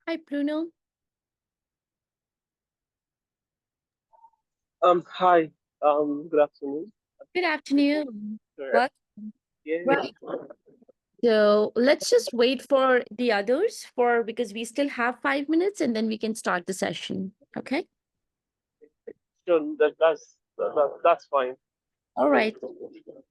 Hi, Bruno. Hi. Good afternoon. Good afternoon. Sure. What? Yeah. Right. So let's just wait for the others for because we still have 5 minutes and then we can start the session. Okay. Sure. That's fine. All Thank right. you.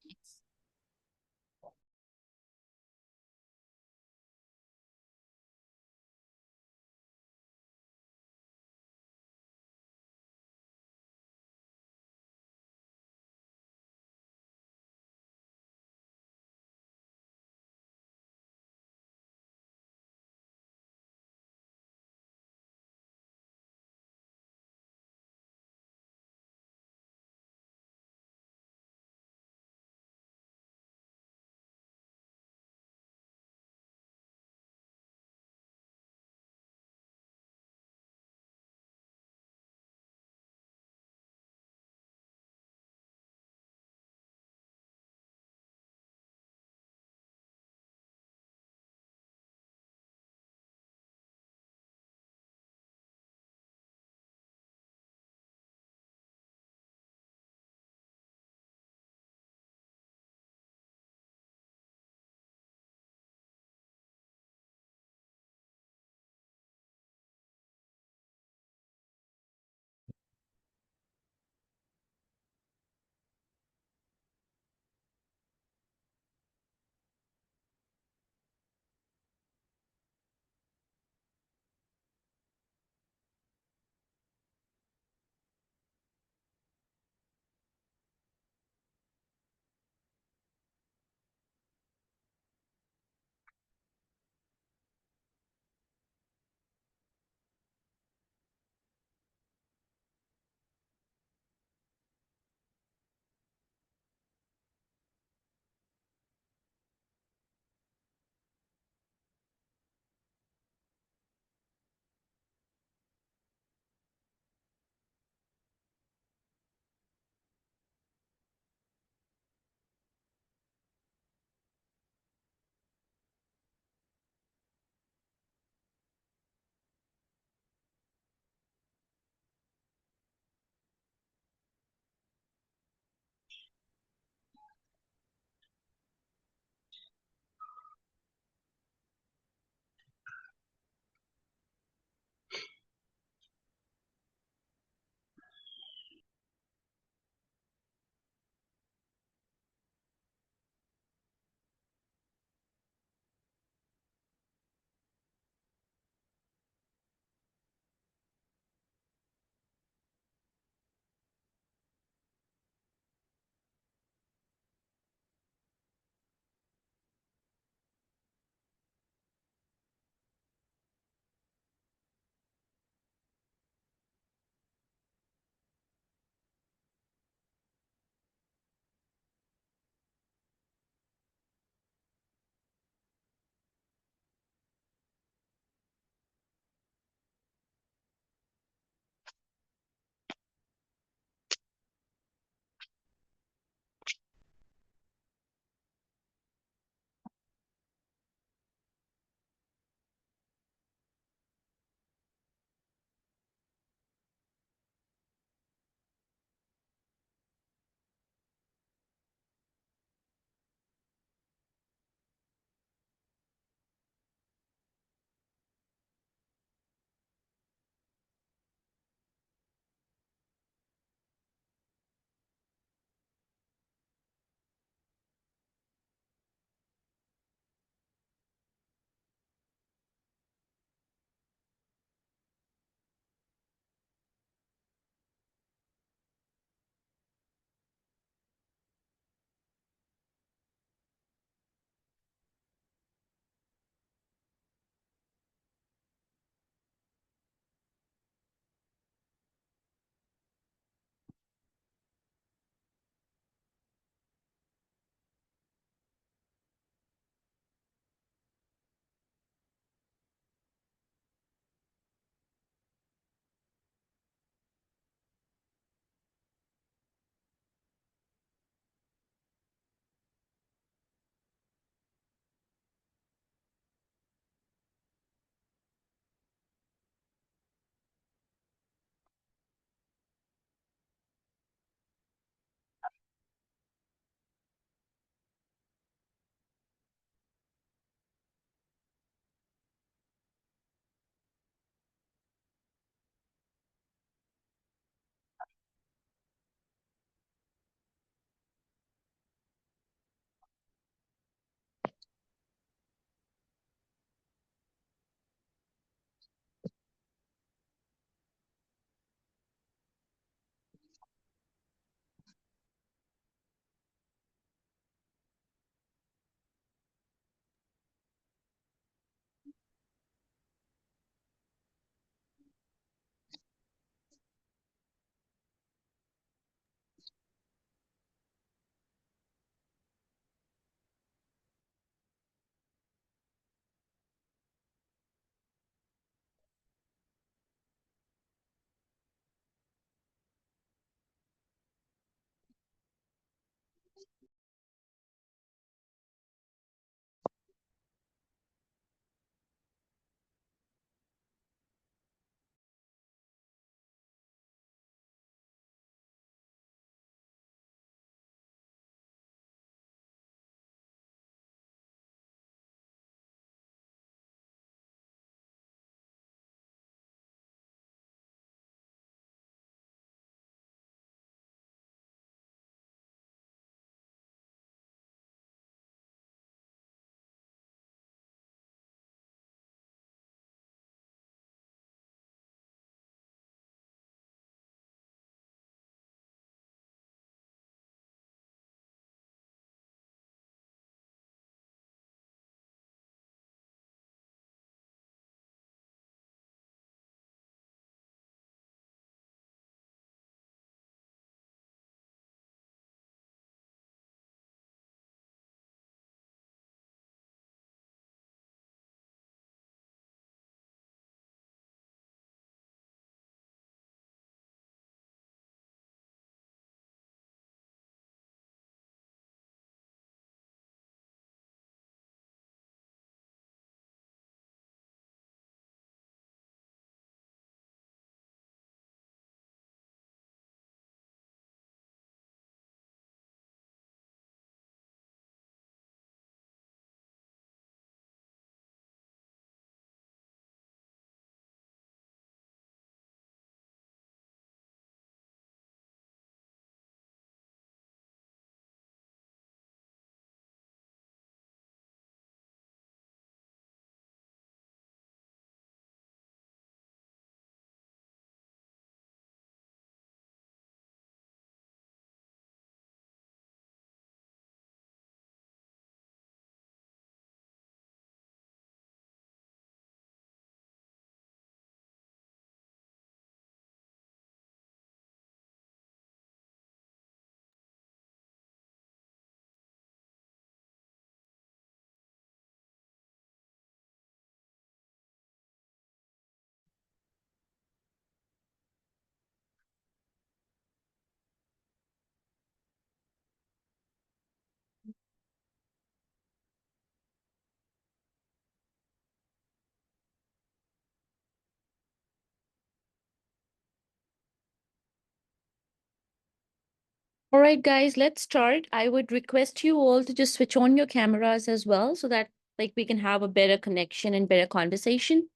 All right, guys, let's start. I would request you all to just switch on your cameras as well so that like we can have a better connection and better conversation.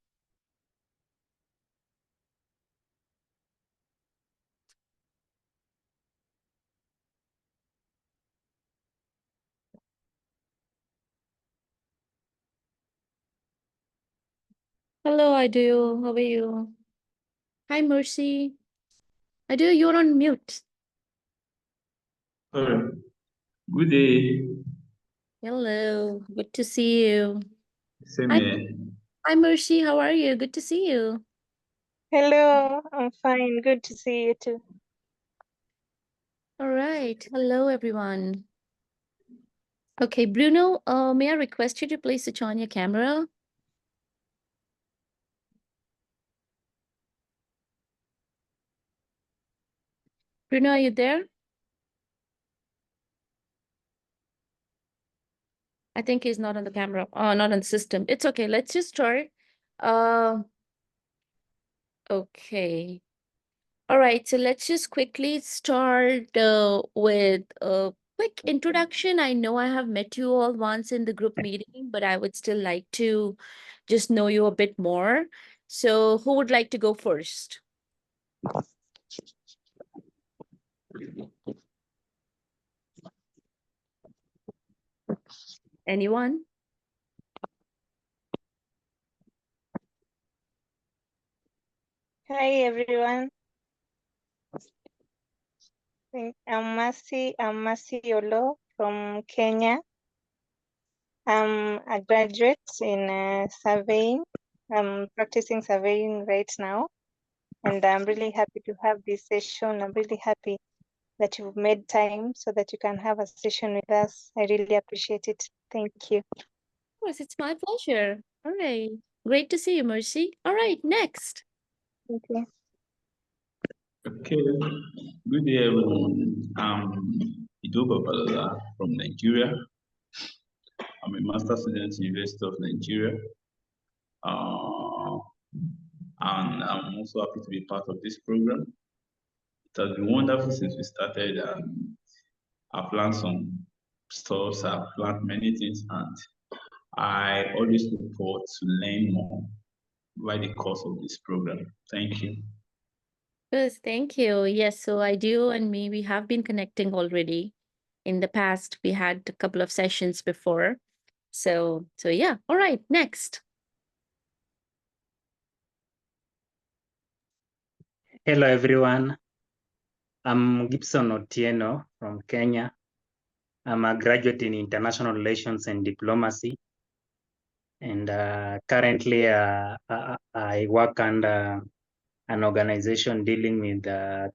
Hello, Adu. How are you? Hi, Mercy. Adu, you're on mute. Sorry. Good day. Hello. Good to see you. Same Hi, here. hi, Mercy. How are you? Good to see you. Hello, I'm fine. Good to see you too. All right. Hello, everyone. Okay, Bruno, may I request you to please switch on your camera? Bruno, are you there? I think he's not on the camera, not on the system. It's okay. Let's just start. Uh, okay. All right. So let's just quickly start with a quick introduction. I know I have met you all once in the group meeting, but I would still like to just know you a bit more. So who would like to go first? Anyone? Hi everyone. I'm Mercy Yolo from Kenya. I'm a graduate in surveying. I'm practicing surveying right now, and I'm really happy to have this session. I'm really happy that you've made time so that you can have a session with us. I really appreciate it. Thank you. Of course, it's my pleasure. All right. Great to see you, Mercy. All right, next. Thank you. Okay. Good day, everyone. I'm Ido Babalola from Nigeria. I'm a master student in University of Nigeria. And I'm also happy to be part of this program. It has been wonderful since we started. I've learned some stuff, I've learned many things, and I always look forward to learn more by the course of this program. Thank you. Yes, thank you. Yes, so I do, and me, we have been connecting already. In the past, we had a couple of sessions before. So yeah. All right, next. Hello, everyone. I'm Gibson Otieno from Kenya. I'm a graduate in international relations and diplomacy. And currently, I work under an organization dealing with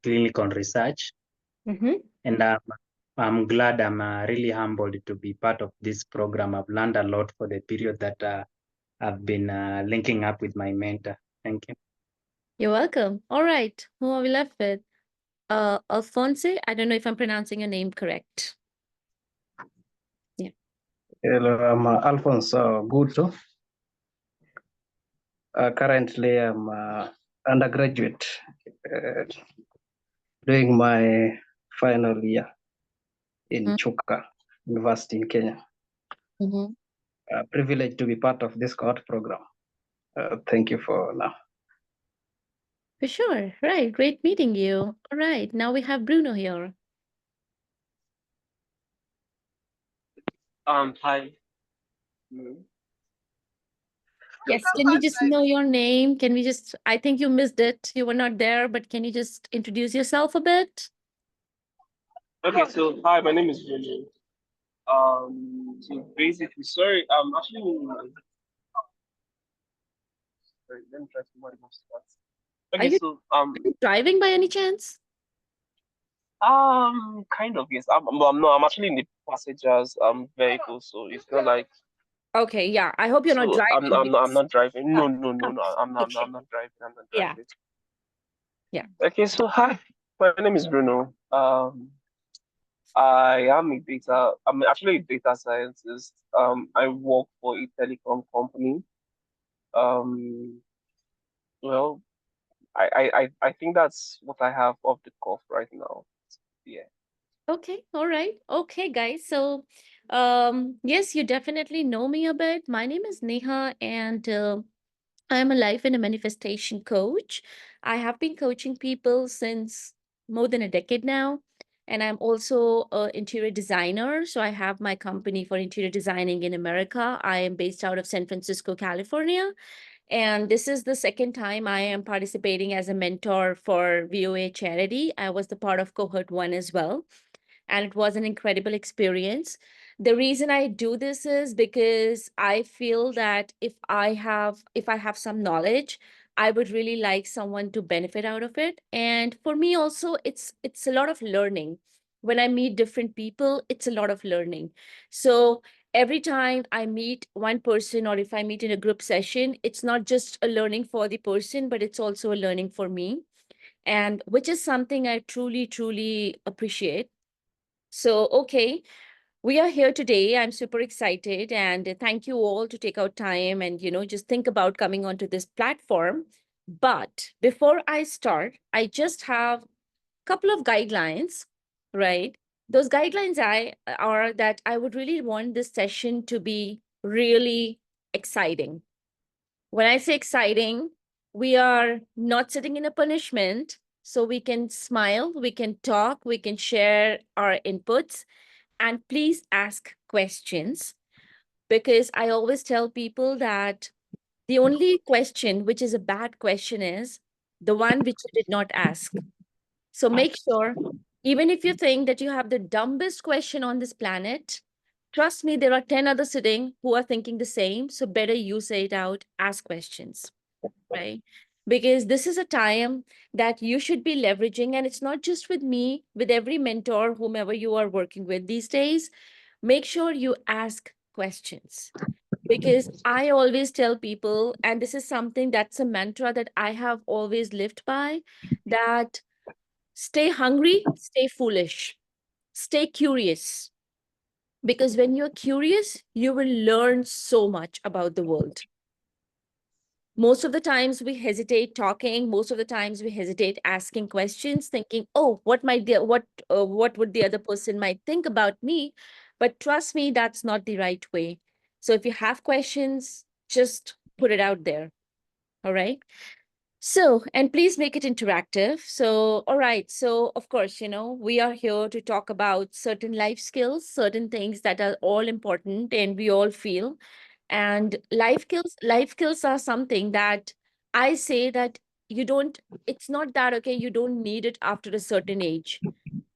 clinical research. And I'm glad, I'm really humbled to be part of this program. I've learned a lot for the period that I've been linking up with my mentor. Thank you. You're welcome. All right, who are we left with? Alphonse, I don't know if I'm pronouncing your name correct. Yeah. Hello, I'm Alphonse Guto. Currently, I'm undergraduate doing my final year in Chuka University in Kenya. Privileged to be part of this cohort program. Thank you for now. For sure. Right. Great meeting you. All right. Now we have Bruno here. Hi. Yes. Can you just know your name? Can we just, I think you missed it. You were not there, but can you just introduce yourself a bit? Okay, so hi, my name is Bruno. So basically, sorry, actually, sorry, let me try to mod my stats. Are Okay, you so driving by any chance? kind of yes. I'm not. I'm actually in the passengers vehicle, so it's not like. Okay, yeah. I hope you're not So driving. I'm not driving. No, Ah, no, no, no. I'm not. okay. I'm not driving. I'm not Yeah. driving. Yeah. Okay, so hi, my name is Bruno. I am a data. I'm actually a data scientist. I work for a telecom company. Um, well, I think that's what I have off the cuff right now. Yeah. Okay, all right. Okay, guys. So, yes, you definitely know me a bit. My name is Neha, and I'm a life and a manifestation coach. I have been coaching people since more than a decade now. And I'm also an interior designer. So I have my company for interior designing in America. I am based out of San Francisco, California. And this is the second time I am participating as a mentor for VOA charity. I was the part of Cohort 1 as well, and it was an incredible experience. The reason I do this is because I feel that if I have some knowledge, I would really like someone to benefit out of it. And for me also, it's a lot of learning. When I meet different people, it's a lot of learning. So every time I meet one person, or if I meet in a group session, it's not just a learning for the person, but it's also a learning for me, and which is something I truly, truly appreciate. So, okay, we are here today. I'm super excited, and thank you all to take out time and, just think about coming onto this platform. But before I start, I just have a couple of guidelines, right? Those guidelines are that I would really want this session to be really exciting. When I say exciting, we are not sitting in a punishment, so we can smile, we can talk, we can share our inputs, and please ask questions, because I always tell people that the only question which is a bad question is the one which you did not ask. So make sure, even if you think that you have the dumbest question on this planet, trust me, there are 10 others sitting who are thinking the same. So better you say it out, ask questions, right? Because this is a time that you should be leveraging, and it's not just with me, with every mentor, whomever you are working with these days. Make sure you ask questions, because I always tell people, and this is something that's a mantra that I have always lived by, that stay hungry, stay foolish, stay curious. Because when you're curious, you will learn so much about the world. Most of the times we hesitate talking, most of the times we hesitate asking questions, thinking, oh, what would the other person might think about me. But trust me, that's not the right way. So if you have questions, just put it out there. All right. So, and please make it interactive. So, all right. So, of course, we are here to talk about certain life skills, certain things that are all important and we all feel. And life skills are something that I say that it's not that, okay, you don't need it after a certain age.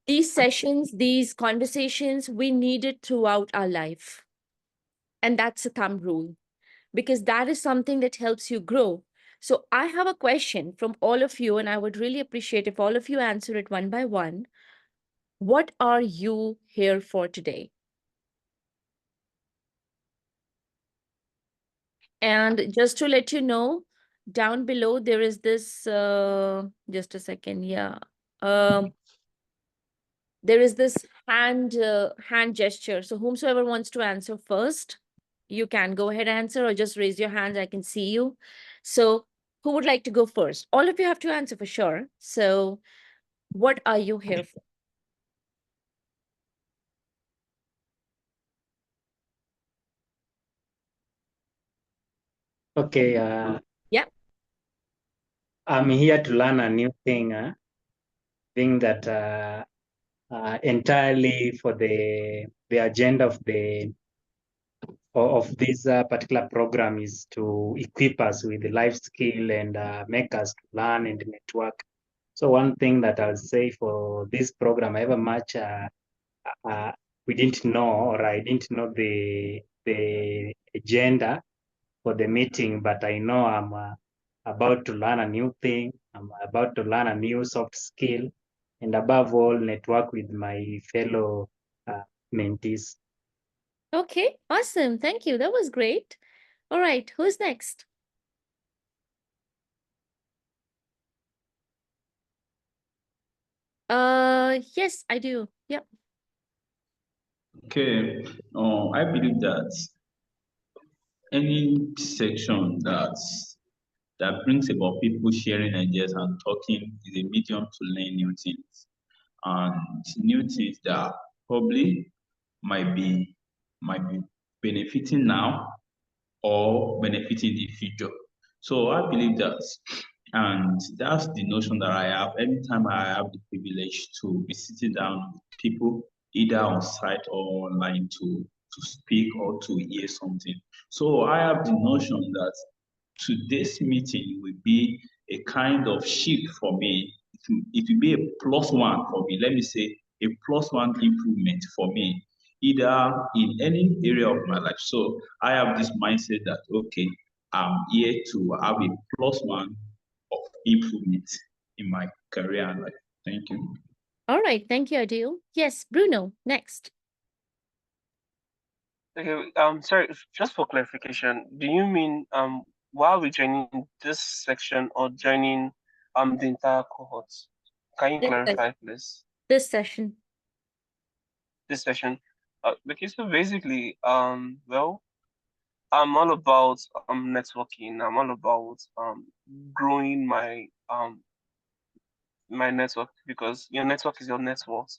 These sessions, these conversations, we need it throughout our life. And that's a thumb rule, because that is something that helps you grow. So I have a question from all of you, and I would really appreciate if all of you answer it one by one. What are you here for today? And just to let you know, down below there is this, just a second, yeah. Um, there is this hand gesture. So whomsoever wants to answer first, you can go ahead and answer, or just raise your hand. I can see you. So who would like to go first? All of you have to answer for sure. So what are you here for? Okay, Yeah. I'm here to learn a new thing that entirely for the agenda of this particular program is to equip us with the life skill and make us to learn and network. So one thing that I'll say for this program, however much we didn't know, or I didn't know the agenda for the meeting, but I know I'm about to learn a new thing. I'm about to learn a new soft skill, and above all, network with my fellow mentees. Okay, awesome. Thank you. That was great. All right, who's next? Yes, I do. Yep. Okay, I believe that any section that brings about people sharing ideas and talking is a medium to learn new things. and new things that probably might be benefiting now or benefiting in the future. So I believe that, and that's the notion that I have every time I have the privilege to be sitting down with people, either on site or online, to speak or to hear something. So I have the notion that today's meeting will be a kind of shift for me. It will be a plus one for me. Let me say a plus one improvement for me, either in any area of my life. So I have this mindset that, okay, I'm here to have a plus one of improvement in my career and life. Thank you. All right. Thank you, Adil. Yes, Bruno, next. Okay, sorry, just for clarification, do you mean while we joining this section or joining the entire cohort? Can you This, clarify, please? this session. This session. Okay, so basically, well, I'm all about networking. I'm all about growing my network, because your network is your net worth.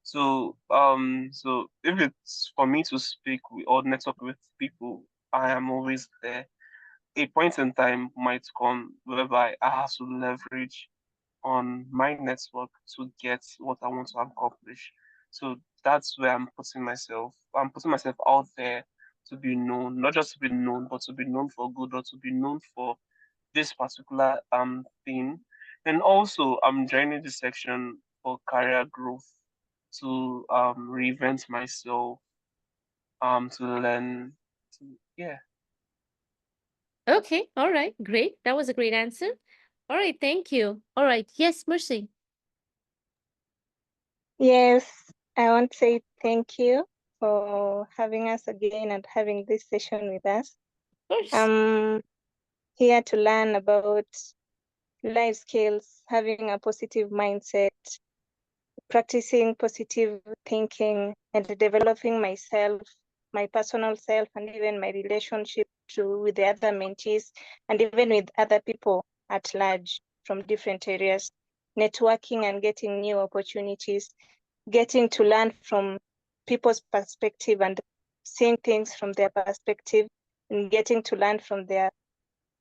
So if it's for me to speak with or network with people, I am always there. A point in time might come whereby I have to leverage on my network to get what I want to accomplish. So that's where I'm putting myself. I'm putting myself out there to be known, not just to be known, but to be known for good, or to be known for this particular thing. And also I'm joining this section for career growth, to reinvent myself, to learn, to, yeah. Okay. All right. Great. That was a great answer. All right. Thank you. All right. Yes, Mercy. Yes, I want to say thank you for having us again and having this session with us. Of course. I'm here to learn about life skills, having a positive mindset, practicing positive thinking, and developing myself, my personal self, and even my relationship with the other mentees, and even with other people at large from different areas, networking and getting new opportunities, getting to learn from people's perspective and seeing things from their perspective, and getting to learn from their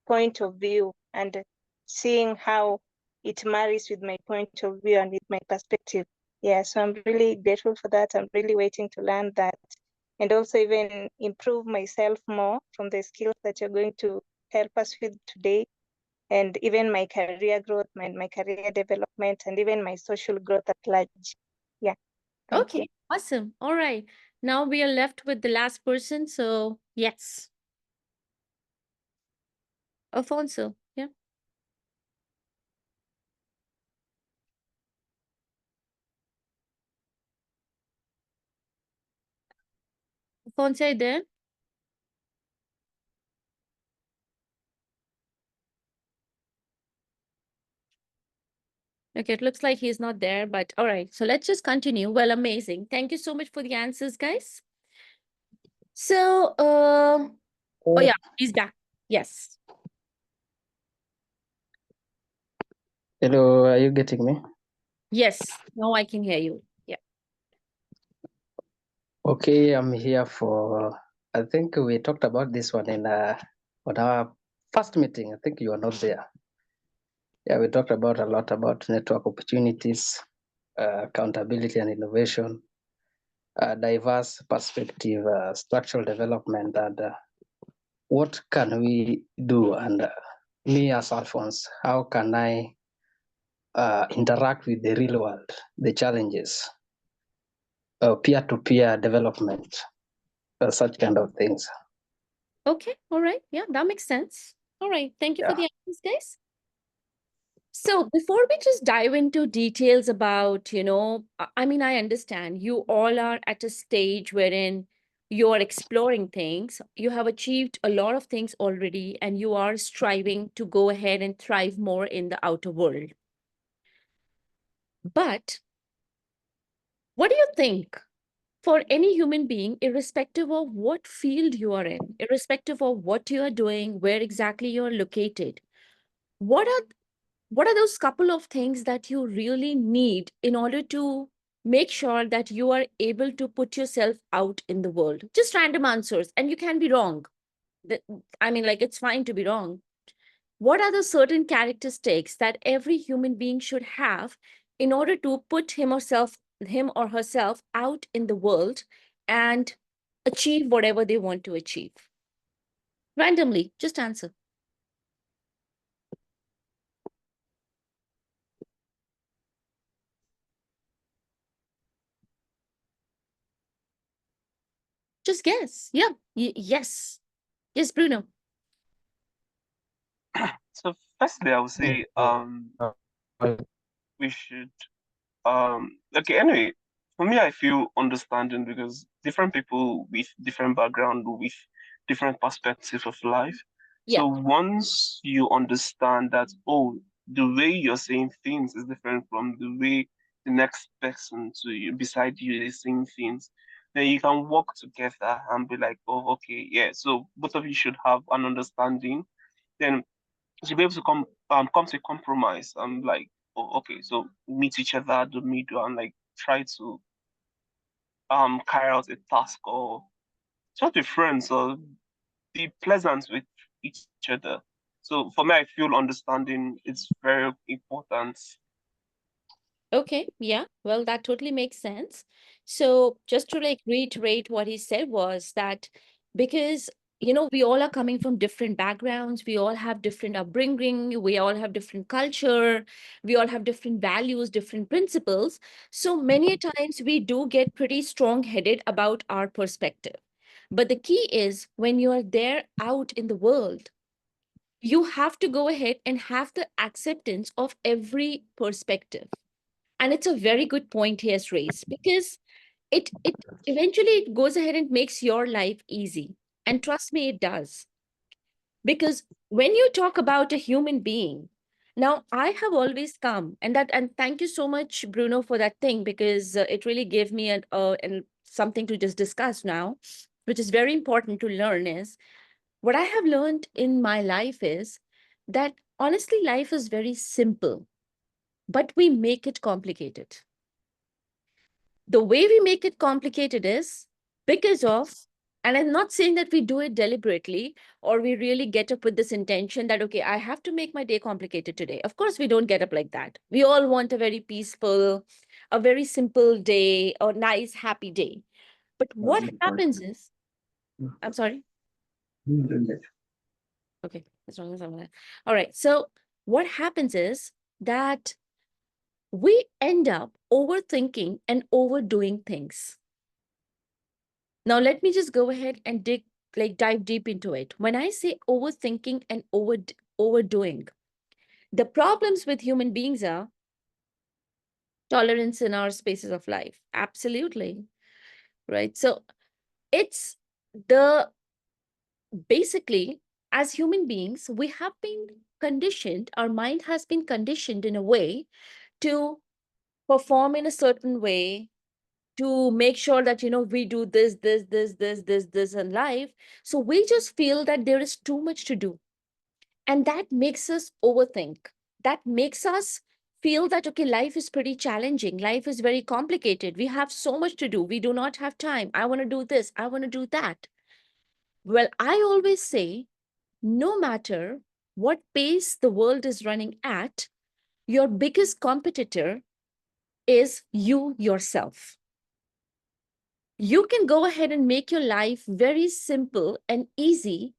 point of view and seeing how it marries with my point of view and with my perspective. Yeah, so I'm really grateful for that. I'm really waiting to learn that and also even improve myself more from the skills that you're going to help us with today, and even my career growth, my career development, and even my social growth at large. Yeah, thank you. Okay. Awesome. All right. Now we are left with the last person. So, yes, Alfonso. Yeah. Alfonso, are you there? Okay, it looks like he's not there, but all right. So let's just continue. Well, amazing. Thank you so much for the answers, guys. So, oh yeah, he's back. Yes. Hello, are you getting me? Yes. Now I can hear you. Yeah. Okay, I'm here for, I think we talked about this one in on our first meeting. I think you were not there. Yeah, we talked about a lot about network opportunities, accountability and innovation, diverse perspective, structural development, and what can we do? And me as Alphonse, how can I interact with the real world, the challenges, peer-to-peer development, such kind of things. Okay. All right. Yeah, that makes sense. All right. Thank you for Yeah. the answers, guys. So before we just dive into details about, I mean, I understand you all are at a stage wherein you're exploring things. You have achieved a lot of things already, and you are striving to go ahead and thrive more in the outer world. But what do you think for any human being, irrespective of what field you are in, irrespective of what you are doing, where exactly you're located, what are what are those couple of things that you really need in order to make sure that you are able to put yourself out in the world? Just random answers, and you can be wrong. I mean, like, it's fine to be wrong. What are the certain characteristics that every human being should have in order to put him or herself out in the world and achieve whatever they want to achieve? Randomly, just answer. Just guess. Yeah. Yes. Yes, Bruno. So firstly, I would say Uh, we should okay, anyway, for me I feel understanding because different people with different background with different perspectives of life. Yeah. So once you understand that, oh, the way you're saying things is different from the way the next person to you beside you is saying things, then you can work together and be like, oh, okay, yeah. So both of you should have an understanding. Then to be able to come to a compromise and like, oh, okay, so meet each other at the middle and like try to carry out a task or just be friends or be pleasant with each other. So for me, I feel understanding is very important. Okay, yeah, well, that totally makes sense. So, just to like reiterate what he said was that because, we all are coming from different backgrounds, we all have different upbringing, we all have different culture, we all have different values, different principles. So, many a times we do get pretty strong-headed about our perspective. But the key is when you are there out in the world, you have to go ahead and have the acceptance of every perspective. And it's a very good point he has raised because it eventually it goes ahead and makes your life easy. And trust me, it does. Because when you talk about a human being, now I have always come and thank you so much, Bruno, for that thing, because it really gave me an something to just discuss now, which is very important to learn is what I have learned in my life is that honestly life is very simple, but we make it complicated. The way we make it complicated is because of, and I'm not saying that we do it deliberately or we really get up with this intention that, okay, I have to make my day complicated today. Of course, we don't get up like that. We all want a very peaceful, a very simple day, or nice, happy day. But what happens is, I'm sorry. Okay, as long as I'm gonna. All right. So what happens is that we end up overthinking and overdoing things. Now, let me just go ahead and dive deep into it. When I say overthinking and overdoing, the problems with human beings are tolerance in our spaces of life. Absolutely. Right. So it's the basically, as human beings, we have been conditioned, our mind has been conditioned in a way to perform in a certain way, to make sure that we do this in life. So we just feel that there is too much to do, and that makes us overthink. That makes us feel that, okay, life is pretty challenging, life is very complicated, we have so much to do, we do not have time, I want to do this, I want to do that. Well, I always say, no matter what pace the world is running at, your biggest competitor is you yourself. You can go ahead and make your life very simple and easy,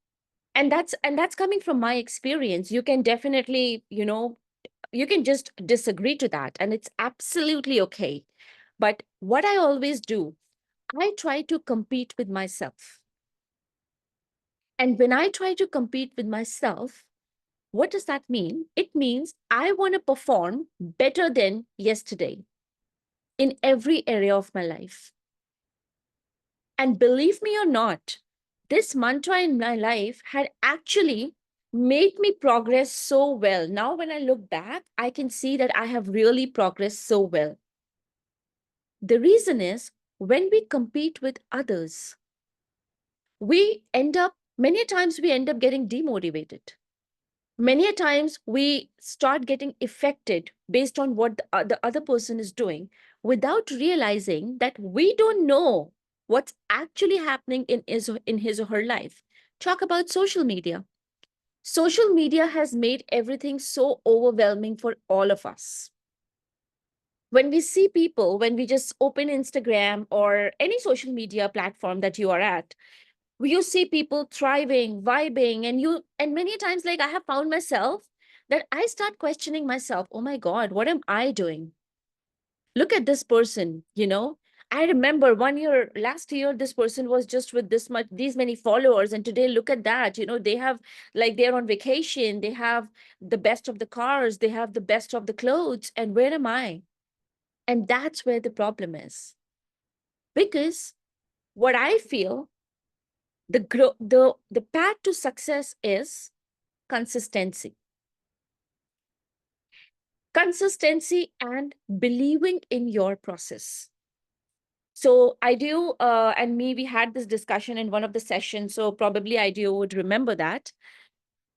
and that's coming from my experience. You can definitely, you can just disagree to that, and it's absolutely okay. But what I always do, I try to compete with myself. And when I try to compete with myself, what does that mean? It means I want to perform better than yesterday in every area of my life. And believe me or not, this mantra in my life had actually made me progress so well. Now, when I look back, I can see that I have really progressed so well. The reason is when we compete with others, many times we end up getting demotivated. Many a times we start getting affected based on what the other person is doing without realizing that we don't know what's actually happening in his or her life. Talk about social media. Social media has made everything so overwhelming for all of us. When we see people, when we just open Instagram or any social media platform that you are at, you see people thriving, vibing, and many times, like, I have found myself that I start questioning myself. Oh my God, what am I doing? Look at this person. I remember last year, this person was just with these many followers, and today look at that. They have, like, they're on vacation, they have the best of the cars, they have the best of the clothes, and where am I? And that's where the problem is. Because what I feel, the path to success is consistency. Consistency and believing in your process. So I do, and me, we had this discussion in one of the sessions, so probably I do would remember that.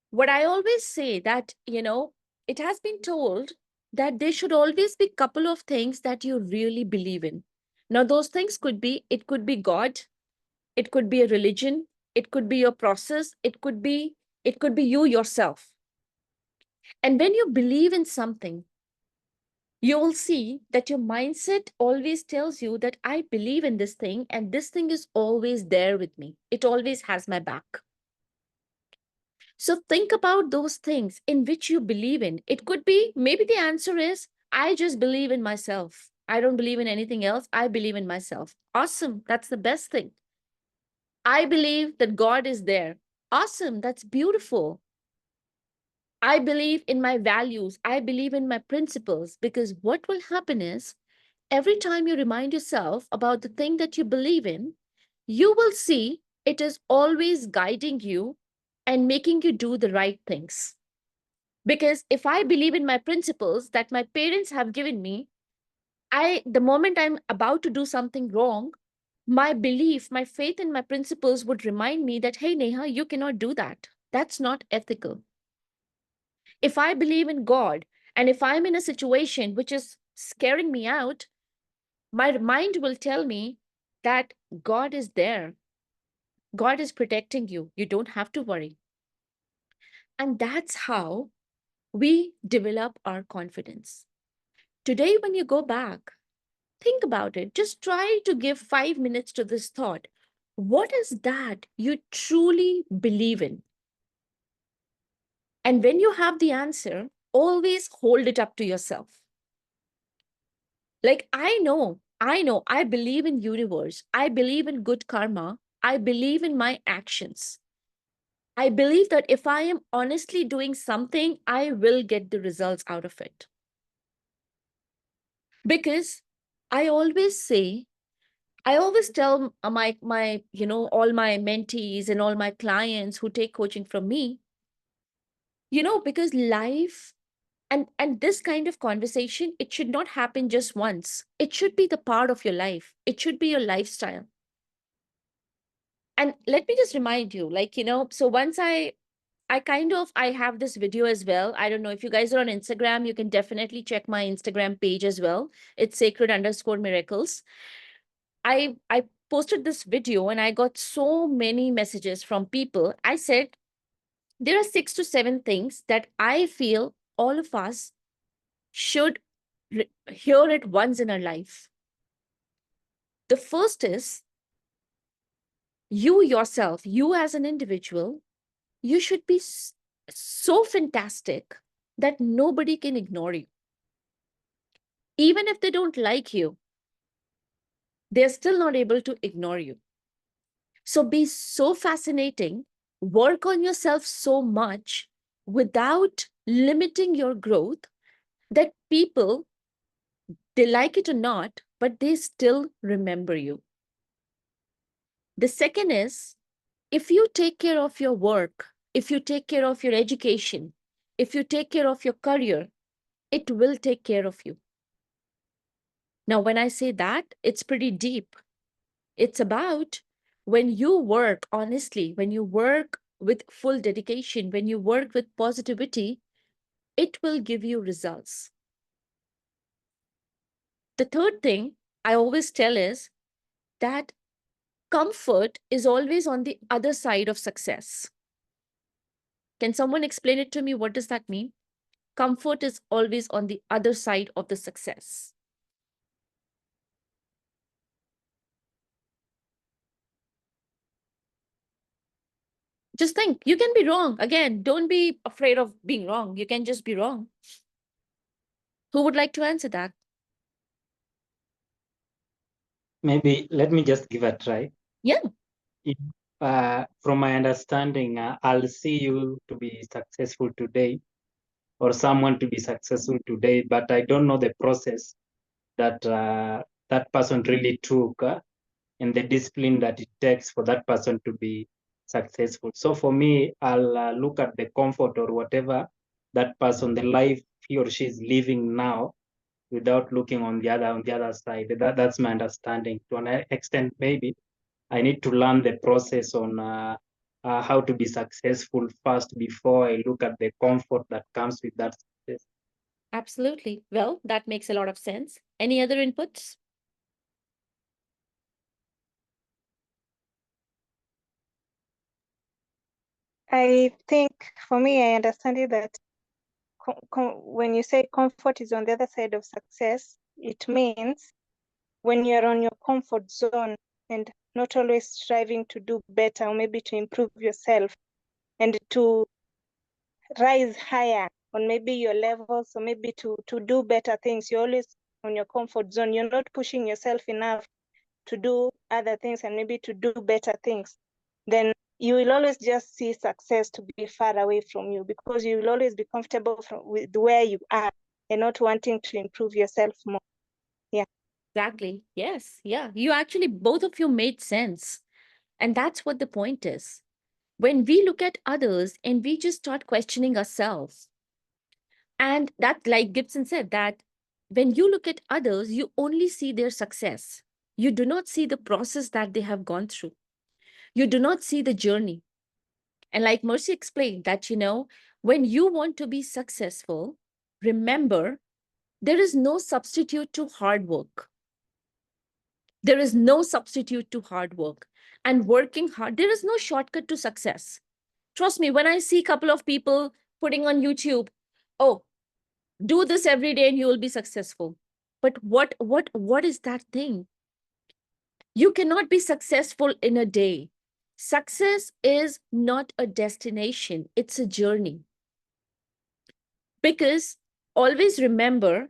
What I always say that, it has been told that there should always be a couple of things that you really believe in. Now, those things it could be God, it could be a religion, it could be your process, it could be you yourself. And when you believe in something, you'll see that your mindset always tells you that I believe in this thing and this thing is always there with me. It always has my back. So think about those things in which you believe in. It could be, maybe the answer is, I just believe in myself. I don't believe in anything else. I believe in myself. Awesome. That's the best thing. I believe that God is there. Awesome. That's beautiful. I believe in my values. I believe in my principles, because what will happen is every time you remind yourself about the thing that you believe in, you will see it is always guiding you and making you do the right things. Because if I believe in my principles that my parents have given me, the moment I'm about to do something wrong, my belief, my faith in my principles would remind me that, hey, Neha, you cannot do that. That's not ethical. If I believe in God, and if I'm in a situation which is scaring me out, my mind will tell me that God is there. God is protecting you. You don't have to worry. And that's how we develop our confidence. Today, when you go back, think about it. Just try to give 5 minutes to this thought. What is that you truly believe in? And when you have the answer, always hold it up to yourself. Like, I know, I believe in universe. I believe in good karma. I believe in my actions. I believe that if I am honestly doing something, I will get the results out of it. Because I always say, I always tell my all my mentees and all my clients who take coaching from me, because life and this kind of conversation, it should not happen just once. It should be the part of your life. It should be your lifestyle. And let me just remind you, so once I have this video as well. I don't know if you guys are on Instagram, you can definitely check my Instagram page as well. It's sacred_miracles. I posted this video and I got so many messages from people. I said, there are 6 to 7 things that I feel all of us should hear it once in our life. The first is, you yourself, you as an individual, you should be so fantastic that nobody can ignore you. Even if they don't like you, they're still not able to ignore you. So be so fascinating, work on yourself so much without limiting your growth that people, they like it or not, but they still remember you. The second is, if you take care of your work, if you take care of your education, if you take care of your career, it will take care of you. Now, when I say that, it's pretty deep. It's about when you work honestly, when you work with full dedication, when you work with positivity, it will give you results. The third thing I always tell is that comfort is always on the other side of success. Can someone explain it to me? What does that mean? Comfort is always on the other side of the success. Just think, you can be wrong. Again, don't be afraid of being wrong. You can just be wrong. Who would like to answer that? Maybe let me just give a try. Yeah. If, from my understanding, I'll see you to be successful today or someone to be successful today, but I don't know the process that that person really took and the discipline that it takes for that person to be successful. So for me, I'll look at the comfort or whatever that person, the life he or she is living now, without looking on the other side. That's my understanding. To an extent, maybe I need to learn the process on how to be successful first before I look at the comfort that comes with that success. Absolutely. Well, that makes a lot of sense. Any other inputs? I think for me, I understand it that when you say comfort is on the other side of success, it means when you're on your comfort zone and not always striving to do better or maybe to improve yourself and to rise higher on maybe your levels or maybe to do better things. You're always on your comfort zone. You're not pushing yourself enough to do other things and maybe to do better things. Then you will always just see success to be far away from you because you will always be comfortable with where you are and not wanting to improve yourself more. Yeah. Exactly. Yes. Yeah. You actually, both of you made sense. And that's what the point is. When we look at others and we just start questioning ourselves, and that, like Gibson said, that when you look at others, you only see their success. You do not see the process that they have gone through. You do not see the journey. And like Mercy explained, that, when you want to be successful, remember, there is no substitute to hard work. There is no substitute to hard work. And working hard, there is no shortcut to success. Trust me, when I see a couple of people putting on YouTube, oh, do this every day and you will be successful. But what is that thing? You cannot be successful in a day. Success is not a destination, it's a journey. Because always remember,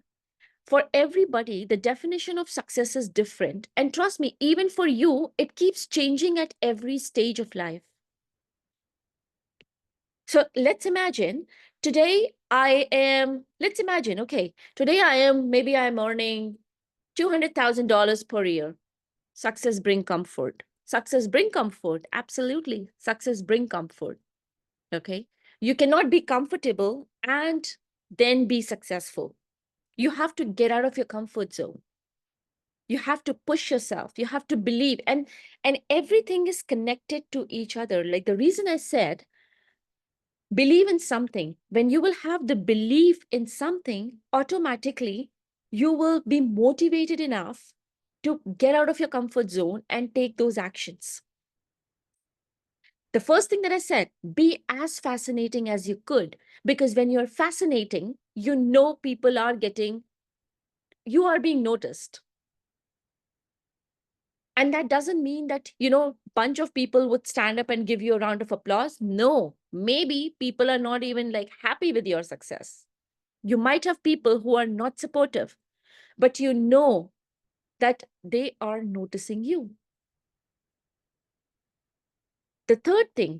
for everybody, the definition of success is different. And trust me, even for you, it keeps changing at every stage of life. So let's imagine today let's imagine, okay, today maybe I'm earning $200,000 per year. Success bring comfort. Success bring comfort. Absolutely. Success bring comfort. Okay. You cannot be comfortable and then be successful. You have to get out of your comfort zone. You have to push yourself. You have to believe. And everything is connected to each other. Like the reason I said, believe in something. When you will have the belief in something, automatically you will be motivated enough to get out of your comfort zone and take those actions. The first thing that I said, be as fascinating as you could, because when you're fascinating, people are you are being noticed. And that doesn't mean that, bunch of people would stand up and give you a round of applause. No, maybe people are not even like happy with your success. You might have people who are not supportive, but you know that they are noticing you. The third thing,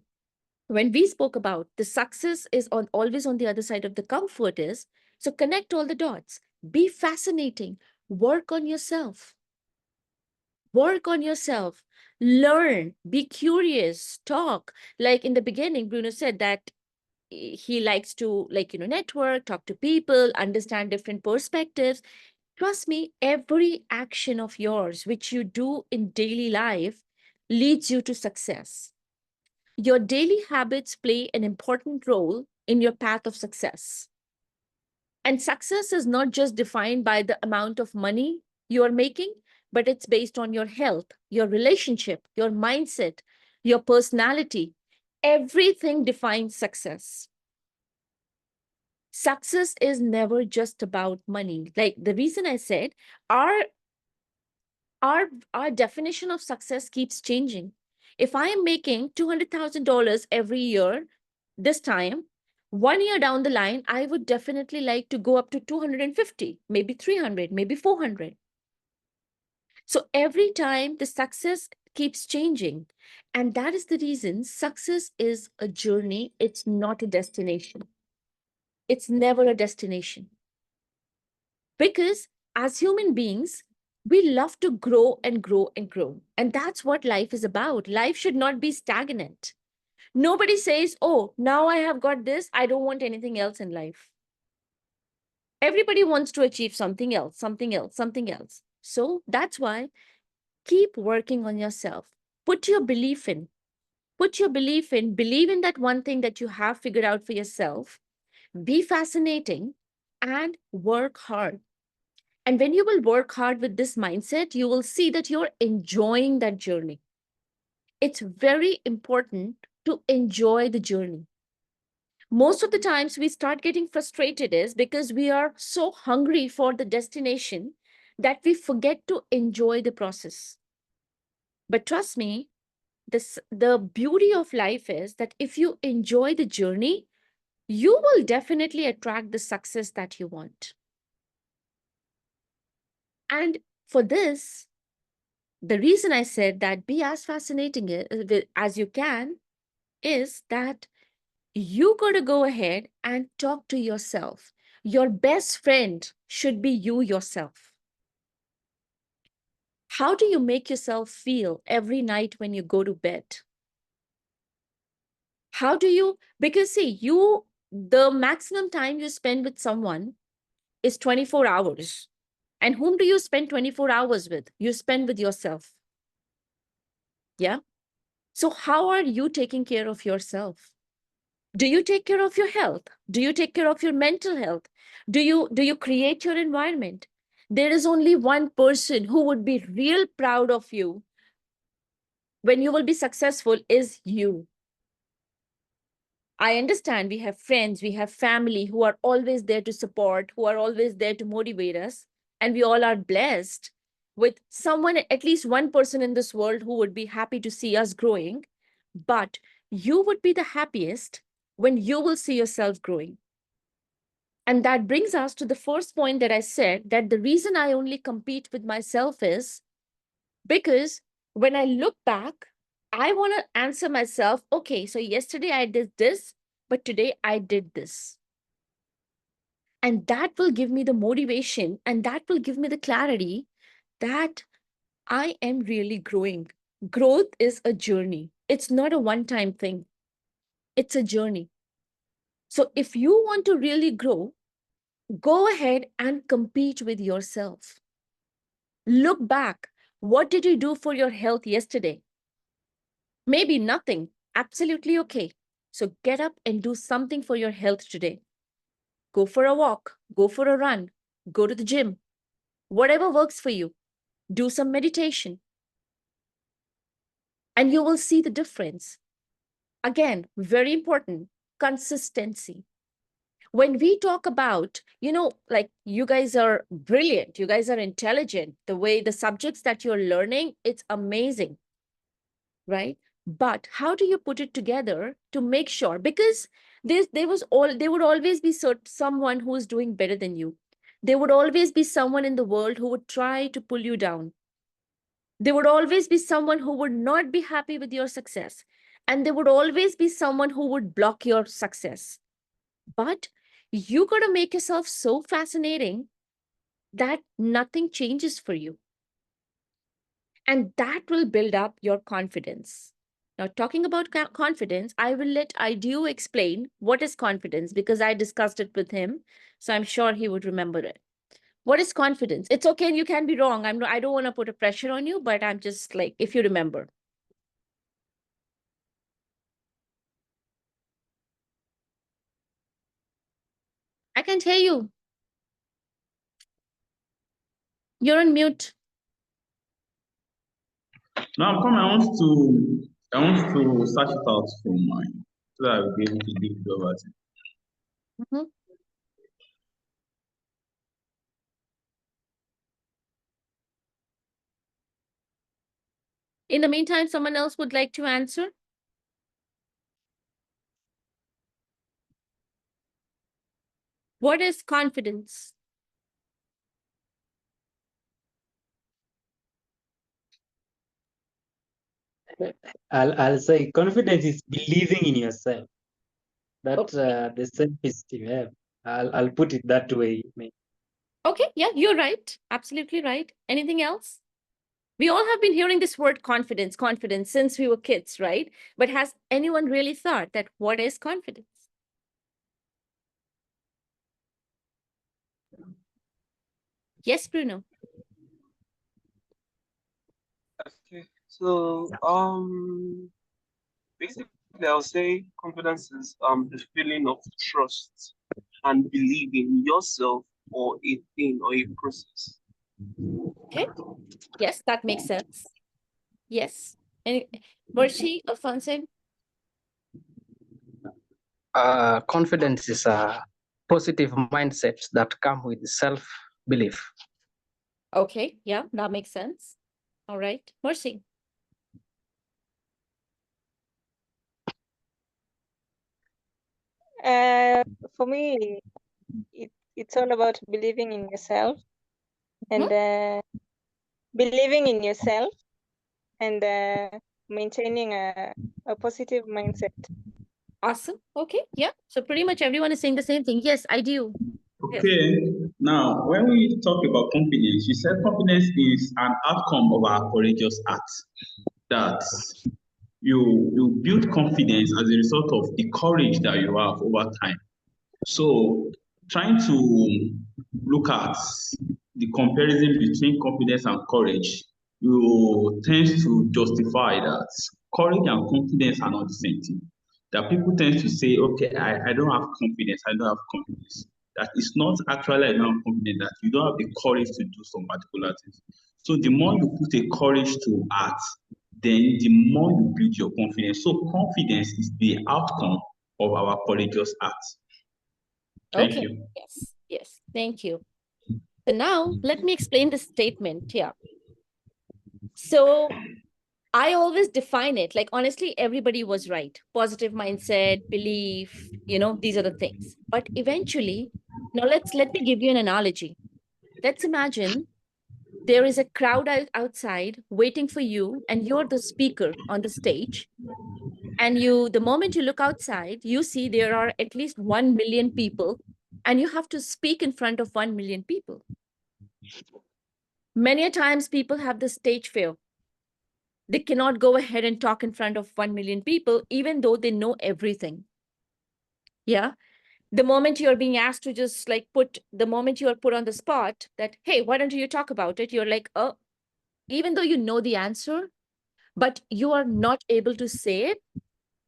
when we spoke about the success is always on the other side of the comfort is, so connect all the dots, be fascinating, work on yourself. Work on yourself, learn, be curious, talk. Like in the beginning, Bruno said that he likes to network, talk to people, understand different perspectives. Trust me, every action of yours which you do in daily life leads you to success. Your daily habits play an important role in your path of success. And success is not just defined by the amount of money you are making, but it's based on your health, your relationship, your mindset, your personality. Everything defines success. Success is never just about money. Like the reason I said, our our definition of success keeps changing. If I am making $200,000 every year this time, 1 year down the line, I would definitely like to go up to 250, maybe 300, maybe 400. So every time the success keeps changing. And that is the reason success is a journey. It's not a destination. It's never a destination. Because as human beings, we love to grow and grow and grow. And that's what life is about. Life should not be stagnant. Nobody says, oh, now I have got this. I don't want anything else in life. Everybody wants to achieve something else, something else, something else. So that's why keep working on yourself. Put your belief in. Put your belief in. Believe in that one thing that you have figured out for yourself. Be fascinating and work hard. And when you will work hard with this mindset, you will see that you're enjoying that journey. It's very important to enjoy the journey. Most of the times we start getting frustrated is because we are so hungry for the destination that we forget to enjoy the process. But trust me, the beauty of life is that if you enjoy the journey, you will definitely attract the success that you want. And for this, the reason I said that be as fascinating as you can is that you got to go ahead and talk to yourself. Your best friend should be you yourself. How do you make yourself feel every night when you go to bed? How do you, because see, the maximum time you spend with someone is 24 hours. And whom do you spend 24 hours with? You spend with yourself. Yeah. So, how are you taking care of yourself? Do you take care of your health? Do you take care of your mental health? Do you create your environment? There is only one person who would be real proud of you when you will be successful is you. I understand we have friends, we have family who are always there to support, who are always there to motivate us, and we all are blessed with someone, at least one person in this world who would be happy to see us growing. But you would be the happiest when you will see yourself growing. And that brings us to the first point that I said, that the reason I only compete with myself is because when I look back, I want to answer myself, okay, so yesterday I did this, but today I did this. And that will give me the motivation and that will give me the clarity that I am really growing. Growth is a journey. It's not a one-time thing. It's a journey. So if you want to really grow, go ahead and compete with yourself. Look back. What did you do for your health yesterday? Maybe nothing. Absolutely okay. So get up and do something for your health today. Go for a walk, go for a run, go to the gym, whatever works for you. Do some meditation, and you will see the difference. Again, very important, consistency. When we talk about, like you guys are brilliant, you guys are intelligent, the way the subjects that you're learning, it's amazing, right? But how do you put it together to make sure? Because there would always be someone who is doing better than you. There would always be someone in the world who would try to pull you down. There would always be someone who would not be happy with your success. And there would always be someone who would block your success. But you got to make yourself so fascinating that nothing changes for you. And that will build up your confidence. Now, talking about confidence, I will let Idu explain what is confidence because I discussed it with him. So I'm sure he would remember it. What is confidence? It's okay. You can be wrong. I don't want to put a pressure on you, but I'm just like, if you remember. I can't hear you. You're on mute. No, I'm coming. I want to search it out from mine so that I will be able to give you over to. Mhm. In the meantime, someone else would like to answer? What is confidence? I'll say confidence is believing in yourself. That Okay. the self-esteem. Yeah. I'll put it that way. Okay, yeah, you're right. Absolutely right. Anything else? We all have been hearing this word confidence, confidence since we were kids, right? But has anyone really thought that what is confidence? Yes, Bruno. Okay. So basically I'll say confidence is the feeling of trust and believe in yourself or a thing or a process. Okay. Yes, that makes sense. Yes. And Mercy, Alfonso? Confidence is a positive mindset that come with self-belief. Okay, yeah, that makes sense. All right. Mercy. For me, it's all about believing in yourself and believing in yourself and maintaining a positive mindset. Awesome. Okay, yeah. So pretty much everyone is saying the same thing. Yes, I do. Yes. Okay, now when we talk about confidence, you said confidence is an outcome of our courageous acts. That you build confidence as a result of the courage that you have over time. So trying to look at the comparison between confidence and courage, you tend to justify that courage and confidence are not the same thing. That people tend to say, okay, I don't have confidence, I don't have confidence. That it's not actually I don't have confidence, that you don't have the courage to do some particular things. So the more you put a courage to act, then the more you build your confidence. So confidence is the outcome of our courageous acts. Thank Okay. you. Yes. Yes. Thank you. So now let me explain the statement here. So I always define it like honestly, everybody was right. Positive mindset, belief, these are the things. But eventually, now let me give you an analogy. Let's imagine there is a crowd outside waiting for you, and you're the speaker on the stage. And the moment you look outside, you see there are at least 1 million people, and you have to speak in front of 1 million people. Many a times people have the stage fear. They cannot go ahead and talk in front of 1 million people, even though they know everything. Yeah. The moment you're being asked to just like the moment you're put on the spot that, hey, why don't you talk about it? You're like, oh, even though you know the answer, but you are not able to say it.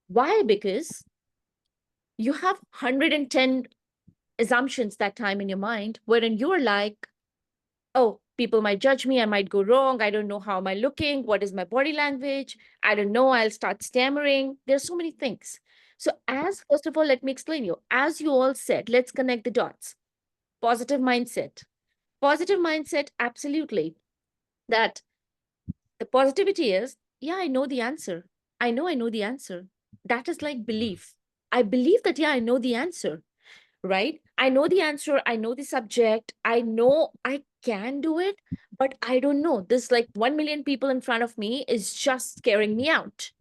Why? Because you have 110 assumptions that time in your mind, wherein you're like, oh, people might judge me. I might go wrong. I don't know how am I looking. What is my body language? I don't know. I'll start stammering. There's so many things. So, first of all, let me explain you. As you all said, let's connect the dots. Positive mindset. Positive mindset, absolutely. That the positivity is, yeah, I know the answer. I know the answer. That is like belief. I believe that, yeah, I know the answer, right? I know the answer. I know the subject. I know I can do it, but I don't know. This like 1 million people in front of me is just scaring me out.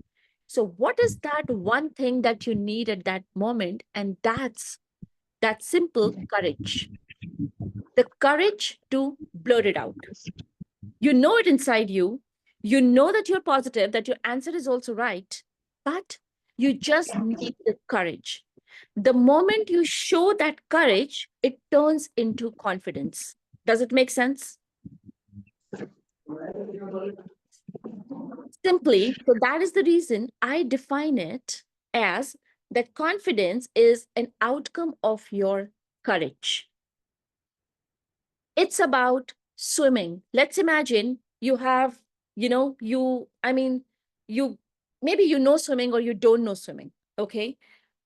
So, what is that one thing that you need at that moment? And that's that simple courage, the courage to blurt it out. You know it inside you. You know that you're positive, that your answer is also right, but you just need the courage. The moment you show that courage, it turns into confidence. Does it make sense? Simply, so that is the reason I define it as that confidence is an outcome of your courage. It's about swimming. Let's imagine you have, you maybe you know swimming or you don't know swimming, okay?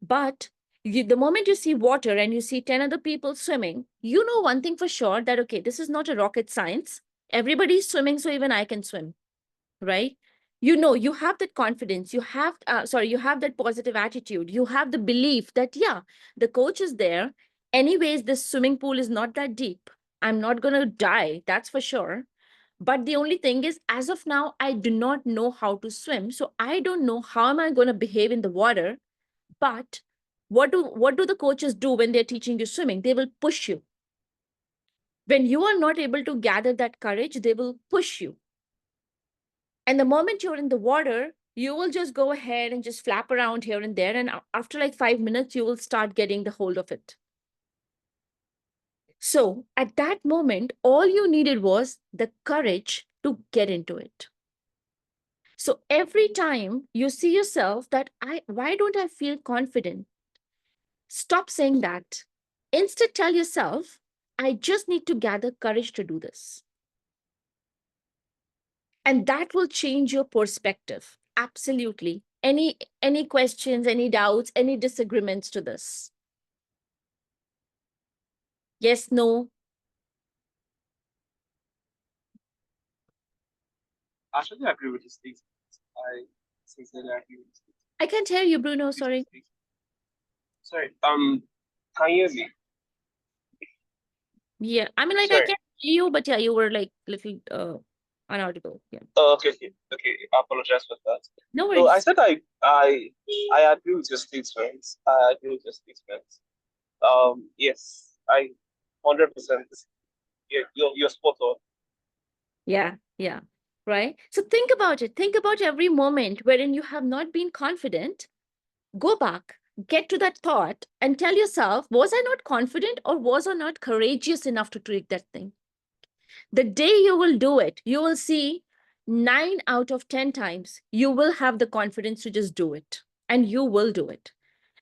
But the moment you see water and you see 10 other people swimming, you know one thing for sure that, okay, this is not a rocket science. Everybody's swimming, so even I can swim, right? You have that confidence, you have that positive attitude, you have the belief that, yeah, the coach is there. Anyways, this swimming pool is not that deep. I'm not going to die, that's for sure. But the only thing is, as of now, I do not know how to swim. So I don't know how am I going to behave in the water. But what do the coaches do when they're teaching you swimming? They will push you. When you are not able to gather that courage, they will push you. And the moment you're in the water, you will just go ahead and just flap around here and there. And after like 5 minutes, you will start getting the hold of it. So at that moment, all you needed was the courage to get into it. So every time you see yourself that why don't I feel confident? Stop saying that. Instead, tell yourself, I just need to gather courage to do this. And that will change your perspective. Absolutely. Any questions, any doubts, any disagreements to this? Yes, no? Actually, I agree with the statement. I sincerely agree with the statement. I can't hear you, Bruno, sorry. Sorry. Can you hear me? Yeah, I mean, like, I Sorry. can hear you, but yeah, you were like little inaudible. Yeah. Oh, okay. I apologize for that. No So I worries. said I agree with your statements. I agree with your statements. Yes, I 100%. You're spot on. Yeah, yeah. Right. So think about it. Think about every moment wherein you have not been confident. Go back, get to that thought, and tell yourself, was I not confident or was I not courageous enough to take that thing? The day you will do it, you will see 9 out of 10 times you will have the confidence to just do it, and you will do it.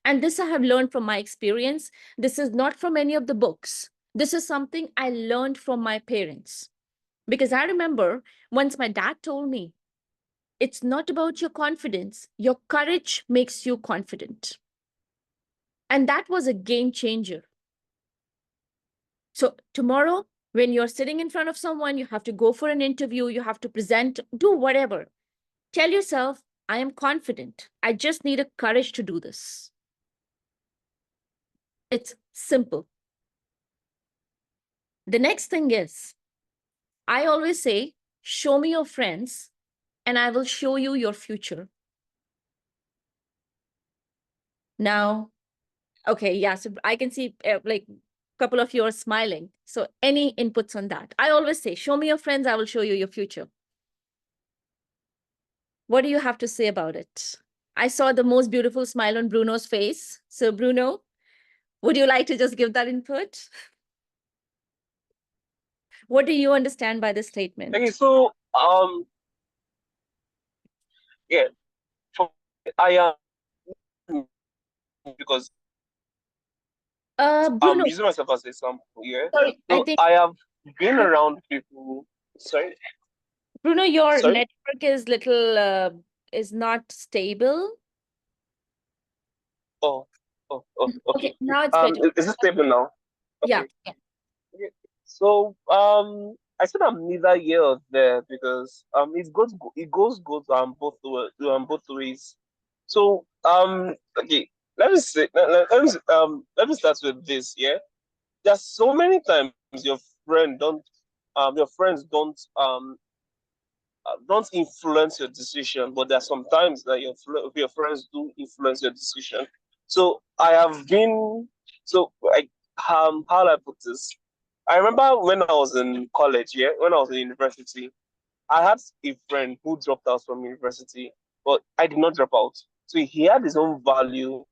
And this I have learned from my experience. This is not from any of the books. This is something I learned from my parents. Because I remember once my dad told me, it's not about your confidence, your courage makes you confident. And that was a game changer. So tomorrow, when you're sitting in front of someone, you have to go for an interview, you have to present, do whatever. Tell yourself, I am confident. I just need a courage to do this. It's simple. The next thing is, I always say, show me your friends and I will show you your future. Now, okay, yeah, so I can see like a couple of you are smiling. So any inputs on that? I always say, show me your friends, I will show you your future. What do you have to say about it? I saw the most beautiful smile on Bruno's face. So Bruno, would you like to just give that input? What do you understand by this statement? Okay, so yeah, for I am because Bruno, using myself as an example. Yeah, sorry, I so think I have been around people. Sorry, Bruno, your sorry. network is little is not stable. Oh, Okay, okay. now it's better. Is it stable now? Yeah, Okay. yeah. Okay. So I said I'm neither here or there because it goes both ways. So okay, let me start with this. Yeah, there's so many times your friends don't influence your decision, but there's sometimes that your friends do influence your decision. So I have been so like how do I put this? I remember when I was in college, yeah, when I was in university, I had a friend who dropped out from university, but I did not drop out. So he had his own value,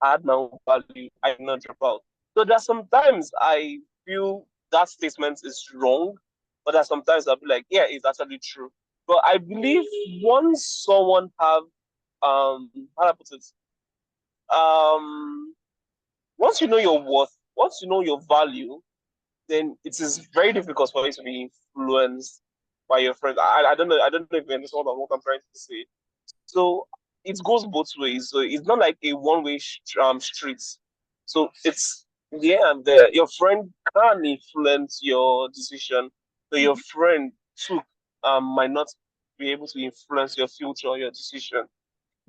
I had my own value, I did not drop out. So there's sometimes I feel that statement is wrong, but there's sometimes I'll be like, yeah, it's actually true. But I believe once someone have how do I put it? Um once you know your worth, once you know your value, then it is very difficult for you to be influenced by your friends. I don't know if you understand what I'm trying to say. So it goes both ways. So it's not like a one-way street. So it's there and there. Your friend can influence your decision, but your friend too might not be able to influence your future or your decision.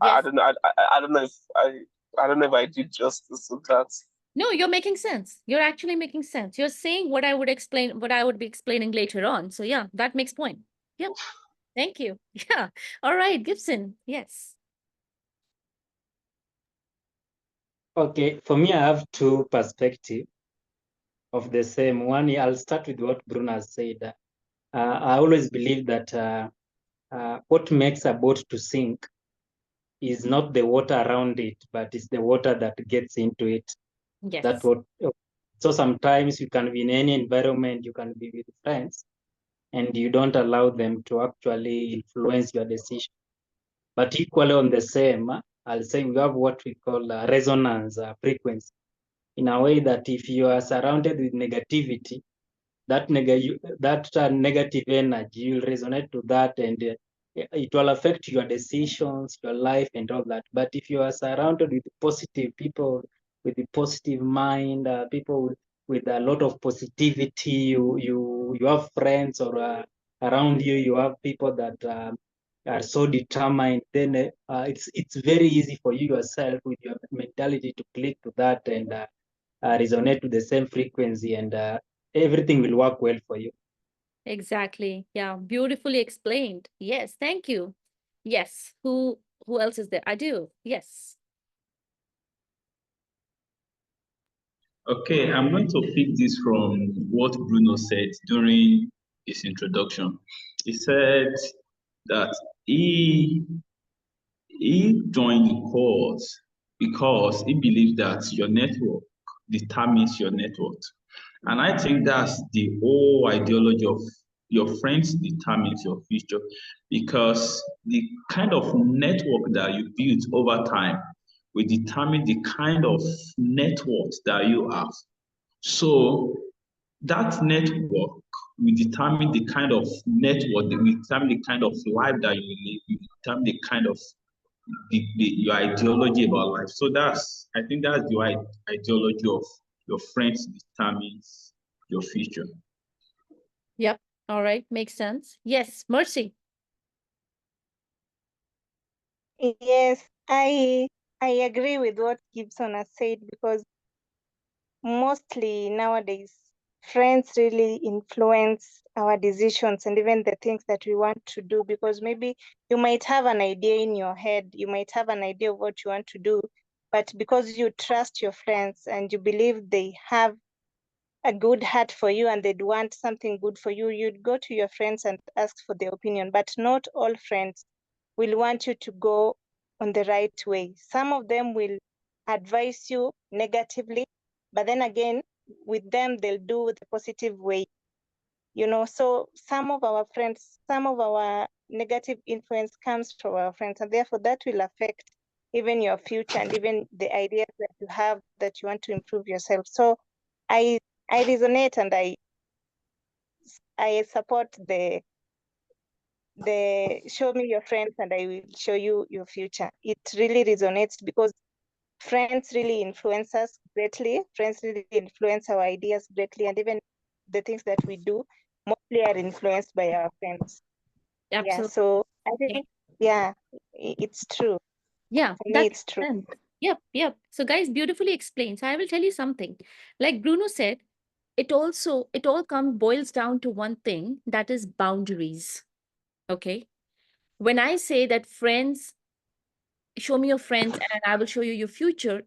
I Yes. don't know. I don't know if I don't know if I did justice to that. No, you're making sense. You're actually making sense. You're saying what I would explain, what I would be explaining later on. So yeah, that makes point. Yep. Thank you. Yeah. All right, Gibson. Yes. Okay, for me, I have two perspectives of the same one. I'll start with what Bruno has said. I always believe that what makes a boat to sink is not the water around it, but it's the water that gets into it. That Yes. what. So sometimes you can be in any environment, you can be with friends, and you don't allow them to actually influence your decision. But equally on the same, I'll say we have what we call resonance frequency, in a way that if you are surrounded with negativity, that negative energy will resonate to that, and it will affect your decisions, your life, and all that. But if you are surrounded with positive people, with a positive mind, people with a lot of positivity, you have friends, or around you, you have people that are so determined. Then it's very easy for you yourself with your mentality to click to that and resonate to the same frequency, and everything will work well for you. Exactly. Yeah. Beautifully explained. Yes. Thank you. Yes. Who else is there? I do. Yes. Okay, I'm going to pick this from what Bruno said during his introduction. He said that he joined the course because he believes that your network determines your net worth. And I think that's the whole ideology of your friends determines your future, because the kind of network that you build over time will determine the kind of net worth that you have. So that network will determine the kind of network, will determine the kind of life that you live, will determine the kind of your ideology about life. So I think that's the ideology of your friends determines your future. Yep. All right. Makes sense. Yes. Mercy. Yes, I agree with what Gibson has said, because mostly nowadays friends really influence our decisions and even the things that we want to do, because maybe you might have an idea in your head, you might have an idea of what you want to do, but because you trust your friends and you believe they have a good heart for you and they'd want something good for you, you'd go to your friends and ask for their opinion. But not all friends will want you to go on the right way. Some of them will advise you negatively, but then again, with them, they'll do the positive way. So some of our friends, some of our negative influence comes from our friends, and therefore that will affect even your future and even the ideas that you have that you want to improve yourself. So I I resonate, and I support the show me your friends and I will show you your future. It really resonates because friends really influence us greatly. Friends really influence our ideas greatly, and even the things that we do mostly are influenced by our friends. Yeah, Absolutely. so I Yeah. think, yeah, it's true. Yeah. For me, That it's true. makes sense. Yep. Yep. So guys, beautifully explained. So I will tell you something. Like Bruno said, it all boils down to one thing, that is boundaries. Okay. When I say that friends, show me your friends and I will show you your future,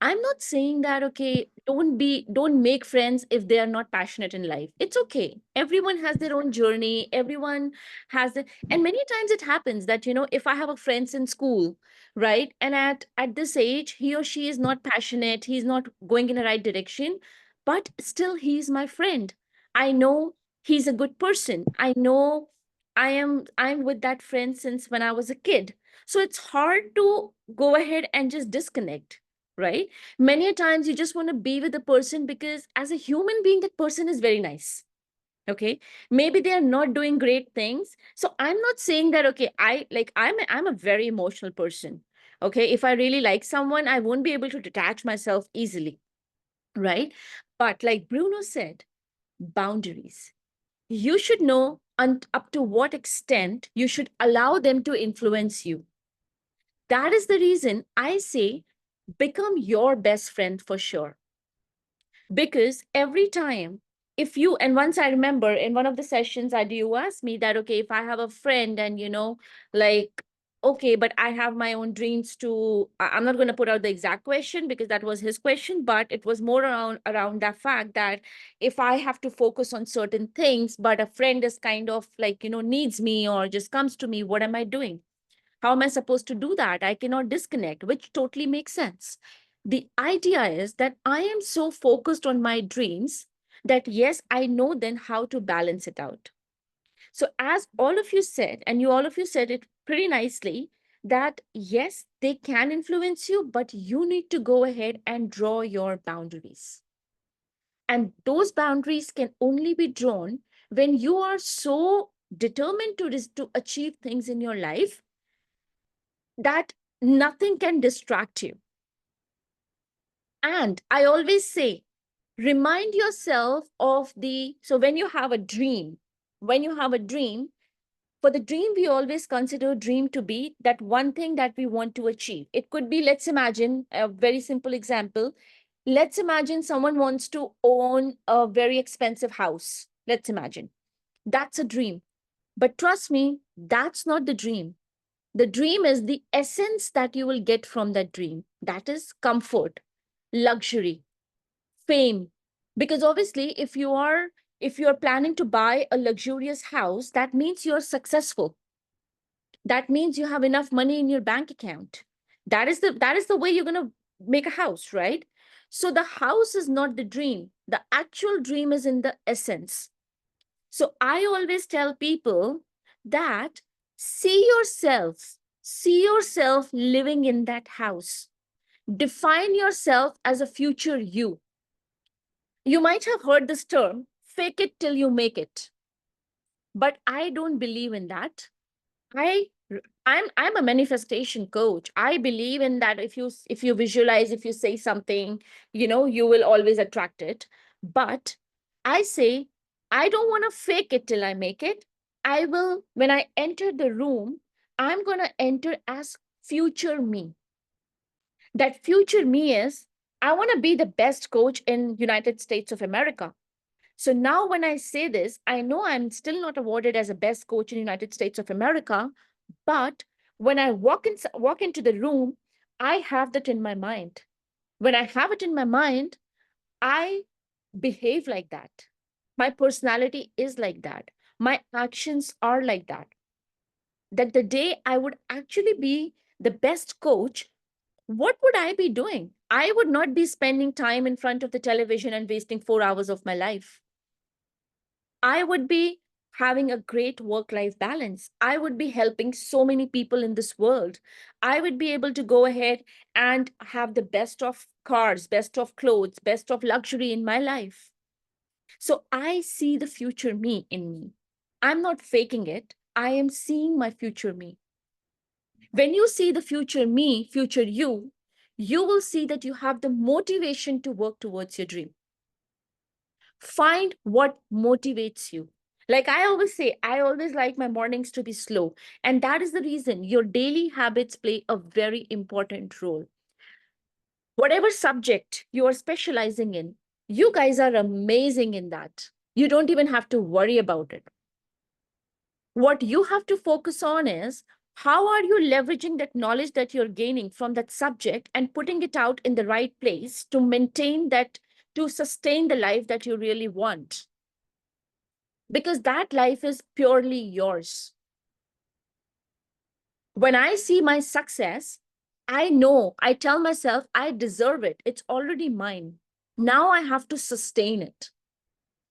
I'm not saying that, okay, don't make friends if they are not passionate in life. It's okay. Everyone has their own journey. Everyone has the, and many times it happens that, if I have a friends in school, right? And at this age, he or she is not passionate, he's not going in the right direction, but still he's my friend. I know he's a good person. I know I'm with that friend since when I was a kid. So it's hard to go ahead and just disconnect. right? Many a times you just want to be with the person because as a human being, that person is very nice. Okay, maybe they are not doing great things. So I'm not saying that, okay, I'm a very emotional person. Okay, if I really like someone, I won't be able to detach myself easily, right? But like Bruno said, boundaries. You should know up to what extent you should allow them to influence you. That is the reason I say become your best friend for sure. Because every time, if you, and once I remember in one of the sessions, you asked me that, okay, if I have a friend and, like, okay, but I have my own dreams too. I'm not going to put out the exact question because that was his question, but it was more around that fact that if I have to focus on certain things, but a friend is kind of like, needs me or just comes to me, what am I doing? How am I supposed to do that? I cannot disconnect, which totally makes sense. The idea is that I am so focused on my dreams that, yes, I know then how to balance it out. So, as all of you said, and all of you said it pretty nicely, that yes, they can influence you, but you need to go ahead and draw your boundaries. And those boundaries can only be drawn when you are so determined to achieve things in your life that nothing can distract you. And I always say, remind yourself of so when you have a dream, for the dream, we always consider dream to be that one thing that we want to achieve. It could be, let's imagine a very simple example. Let's imagine someone wants to own a very expensive house. Let's imagine that's a dream. But trust me, that's not the dream. The dream is the essence that you will get from that dream. That is comfort, luxury, fame. Because obviously, if you're planning to buy a luxurious house, that means you're successful. That means you have enough money in your bank account. That is the way you're gonna make a house, right? So the house is not the dream. The actual dream is in the essence. So I always tell people that see yourself living in that house. Define yourself as a future you. You might have heard this term, fake it till you make it. But I don't believe in that. I I'm a manifestation coach. I believe in that if you visualize, if you say something, you will always attract it. But I say I don't want to fake it till I make it. I will, when I enter the room, I'm going to enter as future me. That future me is I want to be the best coach in United States of America. So now when I say this, I know I'm still not awarded as a best coach in United States of America, but when I walk into the room, I have that in my mind. When I have it in my mind, I behave like that. My personality is like that. My actions are like that. That the day I would actually be the best coach, what would I be doing? I would not be spending time in front of the television and wasting 4 hours of my life. I would be having a great work life balance. I would be helping so many people in this world. I would be able to go ahead and have the best of cars, best of clothes, best of luxury in my life. So I see the future me in me. I'm not faking it. I am seeing my future me. When you see the future me, future you will see that you have the motivation to work towards your dream. Find what motivates you. Like I always say, I always like my mornings to be slow. And that is the reason your daily habits play a very important role. Whatever subject you are specializing in, you guys are amazing in that. You don't even have to worry about it. What you have to focus on is how are you leveraging that knowledge that you're gaining from that subject and putting it out in the right place to maintain that, to sustain the life that you really want. Because that life is purely yours. When I see my success, I tell myself, I deserve it. It's already mine. Now I have to sustain it.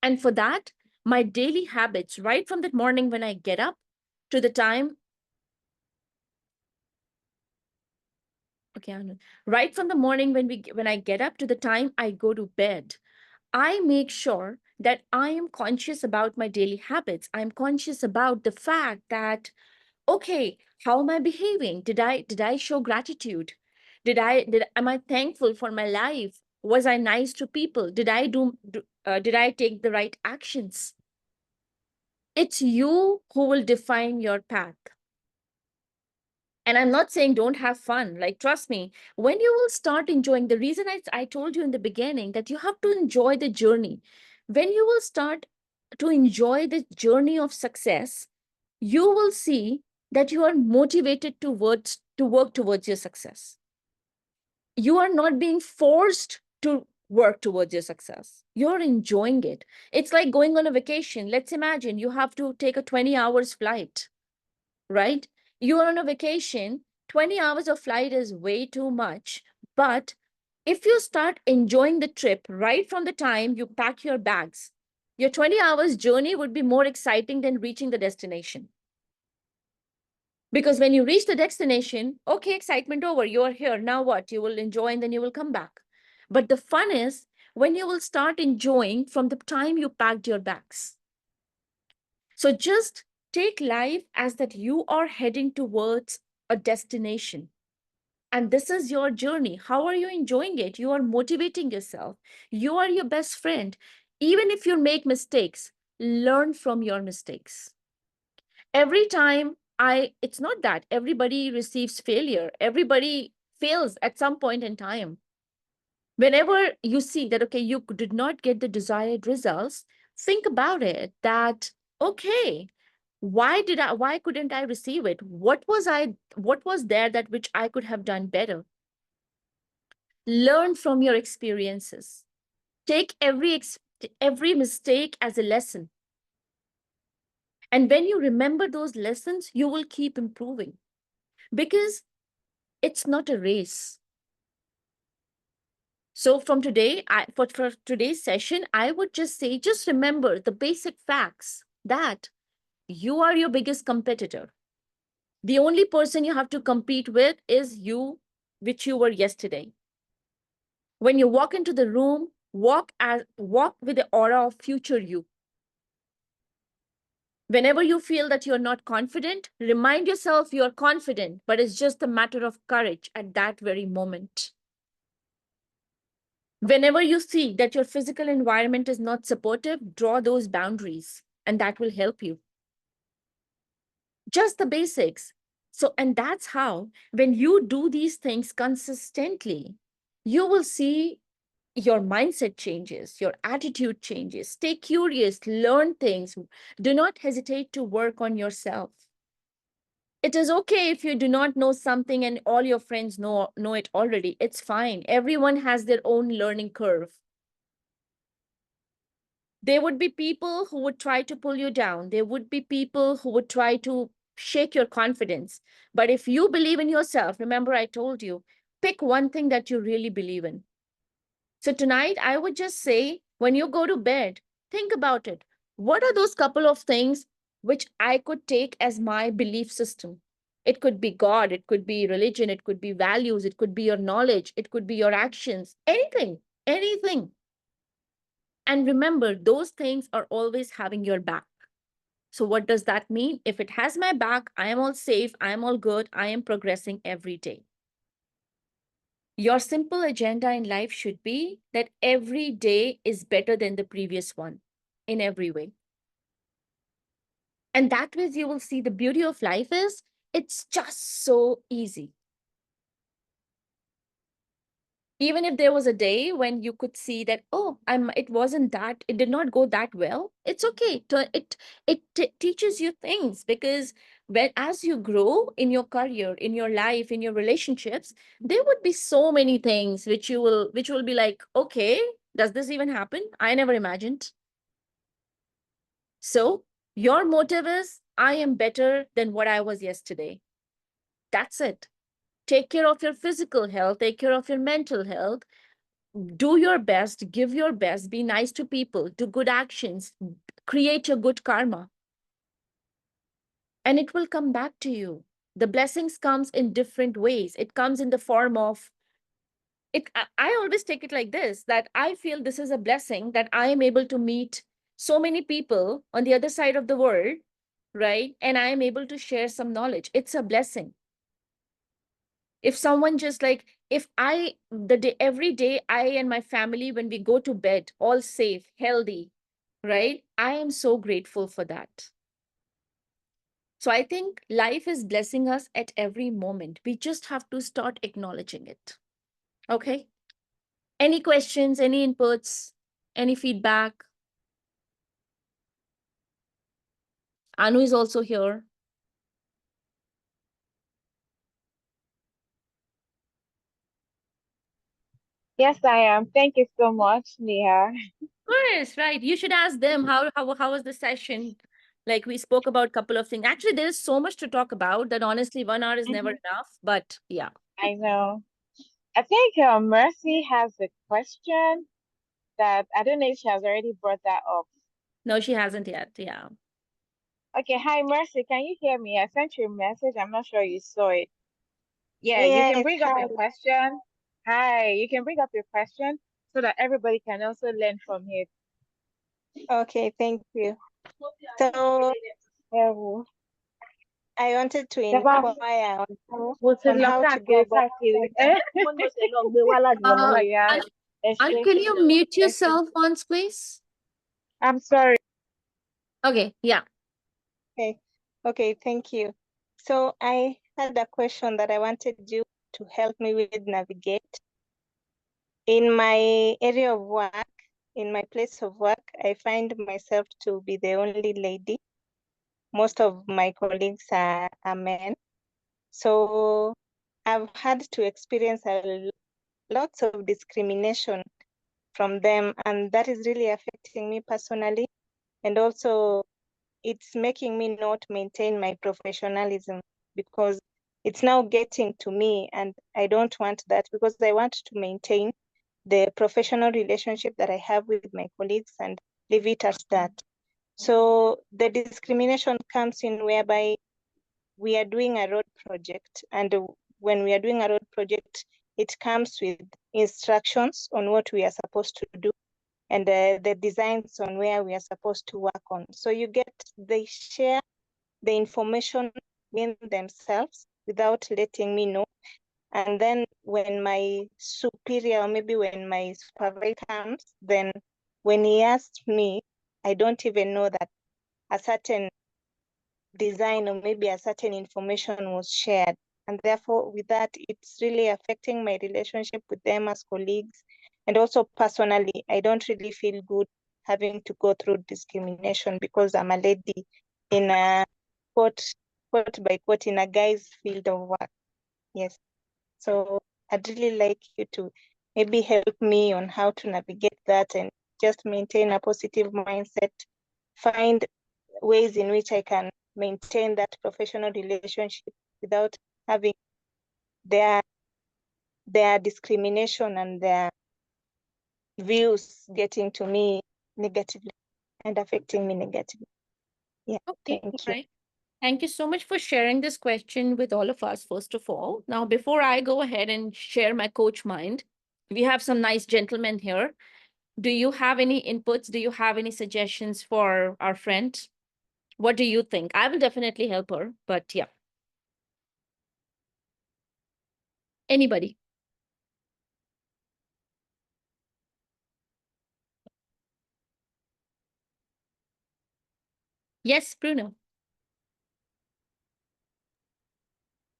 And for that, my daily habits, right from that morning when I get up to the time, Okay, Anu. Right from the morning when I get up to the time I go to bed, I make sure that I am conscious about my daily habits. I'm conscious about the fact that, okay, how am I behaving? Did I show gratitude? Am I thankful for my life? Was I nice to people? Did I take the right actions? It's you who will define your path. And I'm not saying don't have fun. Like, trust me, when you will start enjoying, the reason I told you in the beginning that you have to enjoy the journey. When you will start to enjoy the journey of success, you will see that you are motivated to work towards your success. You are not being forced to work towards your success. You're enjoying it. It's like going on a vacation. Let's imagine you have to take a 20 hours flight, right? You are on a vacation, 20 hours of flight is way too much. But if you start enjoying the trip right from the time you pack your bags, your 20 hours journey would be more exciting than reaching the destination. Because when you reach the destination, okay, excitement over, you're here. Now what? You will enjoy and then you will come back. But the fun is when you will start enjoying from the time you packed your bags. So just take life as that you are heading towards a destination. And this is your journey. How are you enjoying it? You are motivating yourself. You are your best friend. Even if you make mistakes, learn from your mistakes. Every time it's not that everybody receives failure. Everybody fails at some point in time. Whenever you see that, okay, you did not get the desired results, think about it that, okay, why couldn't I receive it? What was there that which I could have done better? Learn from your experiences. Take every mistake as a lesson. And when you remember those lessons, you will keep improving because it's not a race. So from today, for today's session, I would just say, just remember the basic facts that you are your biggest competitor. The only person you have to compete with is you, which you were yesterday. When you walk into the room, walk with the aura of future you. Whenever you feel that you're not confident, remind yourself you're confident, but it's just a matter of courage at that very moment. Whenever you see that your physical environment is not supportive, draw those boundaries, and that will help you. Just the basics. So, and that's how, when you do these things consistently, you will see your mindset changes, your attitude changes. Stay curious, learn things. Do not hesitate to work on yourself. It is okay if you do not know something and all your friends know it already. It's fine. Everyone has their own learning curve. There would be people who would try to pull you down. There would be people who would try to shake your confidence. But if you believe in yourself, remember I told you, pick one thing that you really believe in. So tonight, I would just say, when you go to bed, think about it. What are those couple of things which I could take as my belief system? It could be God, it could be religion, it could be values, it could be your knowledge, it could be your actions, anything, anything. And remember, those things are always having your back. So what does that mean? If it has my back, I am all safe, I am all good, I am progressing every day. Your simple agenda in life should be that every day is better than the previous one in every way. And that way you will see the beauty of life is it's just so easy. Even if there was a day when you could see that, oh, it did not go that well, it's okay. It teaches you things because as you grow in your career, in your life, in your relationships, there would be so many things which will be like, okay, does this even happen? I never imagined. So your motive is, I am better than what I was yesterday. That's it. Take care of your physical health, take care of your mental health, do your best, give your best, be nice to people, do good actions, create your good karma. And it will come back to you. The blessings comes in different ways. It comes in the form of it. I always take it like this, that I feel this is a blessing that I am able to meet so many people on the other side of the world, right? And I am able to share some knowledge. It's a blessing. If someone just like, if I the day every day I and my family, when we go to bed all safe, healthy, right, I am so grateful for that. So I think life is blessing us at every moment. We just have to start acknowledging it. Okay, any questions, any inputs, any feedback? Anu is also here. Yes, I am. Thank you so much, Neha. Of course, right, you should ask them how was the session. Like, we spoke about a couple of things. Actually, there is so much to talk about that honestly 1 hour is never enough, but yeah. I know. I think Mercy has a question that I don't know if she has already brought that up. No, she hasn't yet. Yeah. Okay, hi Mercy, can you hear me? I sent you a message. I'm not sure you saw it. Yeah, you can Yes, bring up hi. your question. Hi, you can bring up your question so that everybody can also learn from it. Okay, thank you. So Yeah, I wanted to Java, inquire mo ti on lọ how to go káàkiri about. káàkiri. Uh, Yeah, can you mute yourself once, please? I'm sorry. Okay, yeah. Okay, thank you. So I had a question that I wanted you to help me with navigate. In my area of work, in my place of work, I find myself to be the only lady. Most of my colleagues are men. So I've had to experience lots of discrimination from them, and that is really affecting me personally. And also, it's making me not maintain my professionalism because it's now getting to me, and I don't want that because I want to maintain the professional relationship that I have with my colleagues and leave it as that. So the discrimination comes in whereby we are doing a road project, and when we are doing a road project, it comes with instructions on what we are supposed to do and the designs on where we are supposed to work on. So they share the information in themselves without letting me know. And then when my superior, or maybe when my supervisor comes, then when he asks me, I don't even know that a certain design or maybe a certain information was shared. And therefore, with that, it's really affecting my relationship with them as colleagues. And also personally, I don't really feel good having to go through discrimination because I'm a lady in a quote by quote in a guy's field of work. Yes. So I'd really like you to maybe help me on how to navigate that and just maintain a positive mindset, find ways in which I can maintain that professional relationship without having their discrimination and their views getting to me negatively and affecting me negatively. Yeah, Okay, thank all you. right. Thank you so much for sharing this question with all of us, first of all. Now, before I go ahead and share my coach mind, we have some nice gentlemen here. Do you have any inputs? Do you have any suggestions for our friend? What do you think? I will definitely help her, but yeah. Anybody? Yes, Bruno.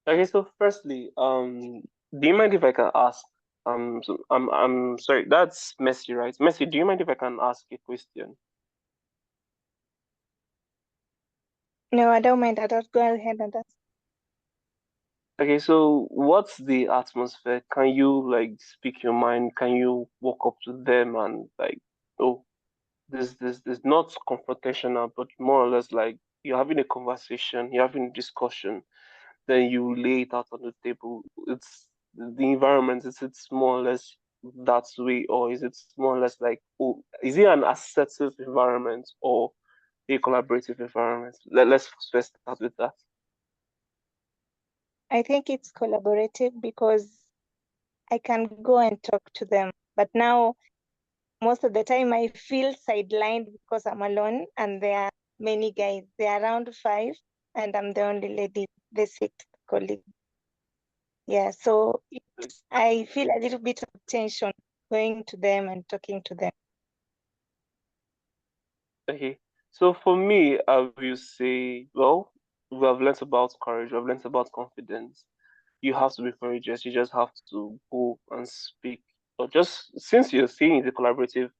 Okay, so firstly, do you mind if I can ask? I'm sorry, that's Messi, right? Messi, do you mind if I can ask a question? No, I don't mind. I'll just go ahead and ask. Okay, so what's the atmosphere? Can you like speak your mind? Can you walk up to them and like, oh, this not confrontational, but more or less like you're having a conversation, you're having a discussion, then you lay it out on the table. It's the environment. It's more or less that way, or is it more or less like, oh, is it an assertive environment or a collaborative environment? Let's first start with that. I think it's collaborative because I can go and talk to them. But now, most of the time, I feel sidelined because I'm alone and there are many guys. There are around 5, and I'm the only lady, the 6th colleague. Yeah, so I feel a little bit of tension going to them and talking to them. Okay. So for me, I will say, well, we have learned about courage, we have learned about confidence. You have to be courageous. You just have to go and speak. But just since you're saying it's a collaborative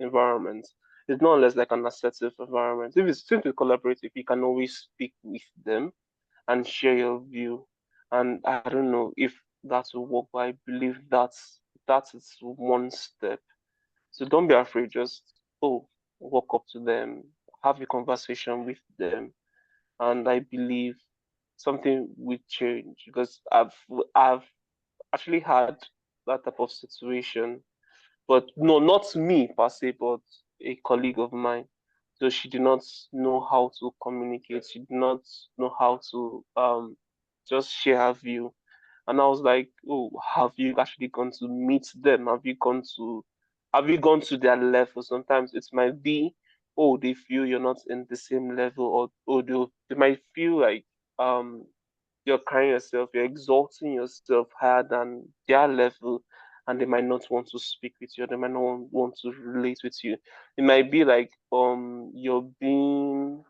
environment, it's not less like an assertive environment. If it's simply collaborative, you can always speak with them and share your view. And I don't know if that will work, but I believe that is one step. So don't be afraid. Just walk up to them, have a conversation with them, and I believe something will change because I've actually had that type of situation, but no, not me per se, but a colleague of mine. So she did not know how to communicate. She did not know how to just share her view. And I was like, oh, have you actually gone to meet them? Have you gone to their level? Sometimes it might be, oh, they feel you're not in the same level, or they might feel like um you're carrying yourself, you're exalting yourself higher than their level, and they might not want to speak with you, or they might not want to relate with you. It might be like you're being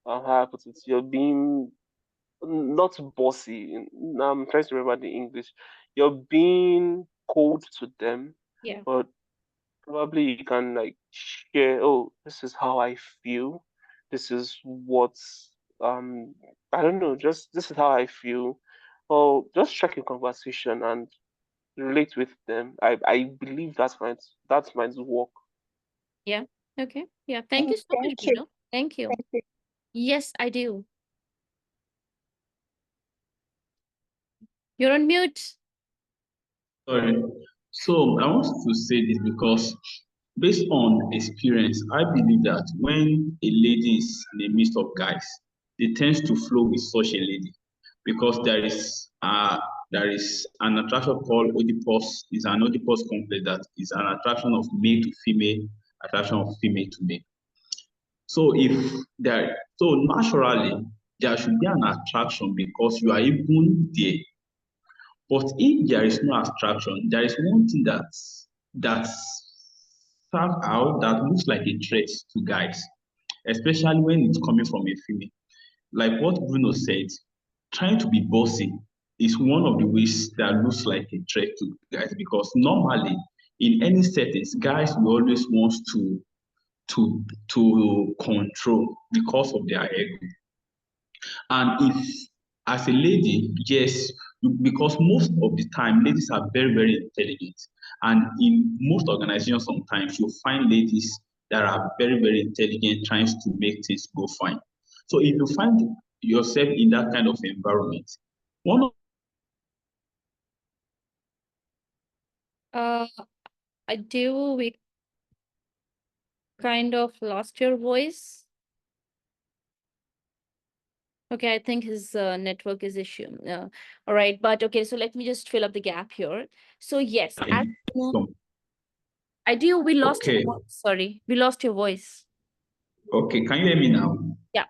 how I put it, you're being not bossy. I'm trying to remember the English. You're being cold to them, Yeah. but probably you can like share, oh, this is how I feel. This is what's I don't know, just this is how I feel. Or just strike a conversation and relate with them. I believe that might work. Yeah. Okay. Yeah. Thank you so much, Thank you. Bruno. Thank you. Thank you. Yes, I do. You're on mute. Sorry. So I want to say this because based on experience, I believe that when a lady is in the midst of guys, they tend to flow with such a lady because there is an attraction called Oedipus, is an Oedipus complex that is an attraction of male to female, attraction of female to male. So naturally there should be an attraction because you are even there. But if there is no attraction, there is one thing that stands out that looks like a threat to guys, especially when it's coming from a female. Like what Bruno said, trying to be bossy is one of the ways that looks like a threat to guys because normally in any settings, guys will always want to control because of their ego. And if, as a lady, yes, because most of the time ladies are very, very intelligent. And in most organizations, sometimes you find ladies that are very, very intelligent trying to make things go fine. So if you find yourself in that kind of environment, one of Uh, I do. We kind of lost your voice. Okay, I think his network is issue. All right, but okay, so let me just fill up the gap here. So yes, as so, I do, we lost your okay, voice. Sorry, we lost your voice. okay, can you hear me now? Yeah.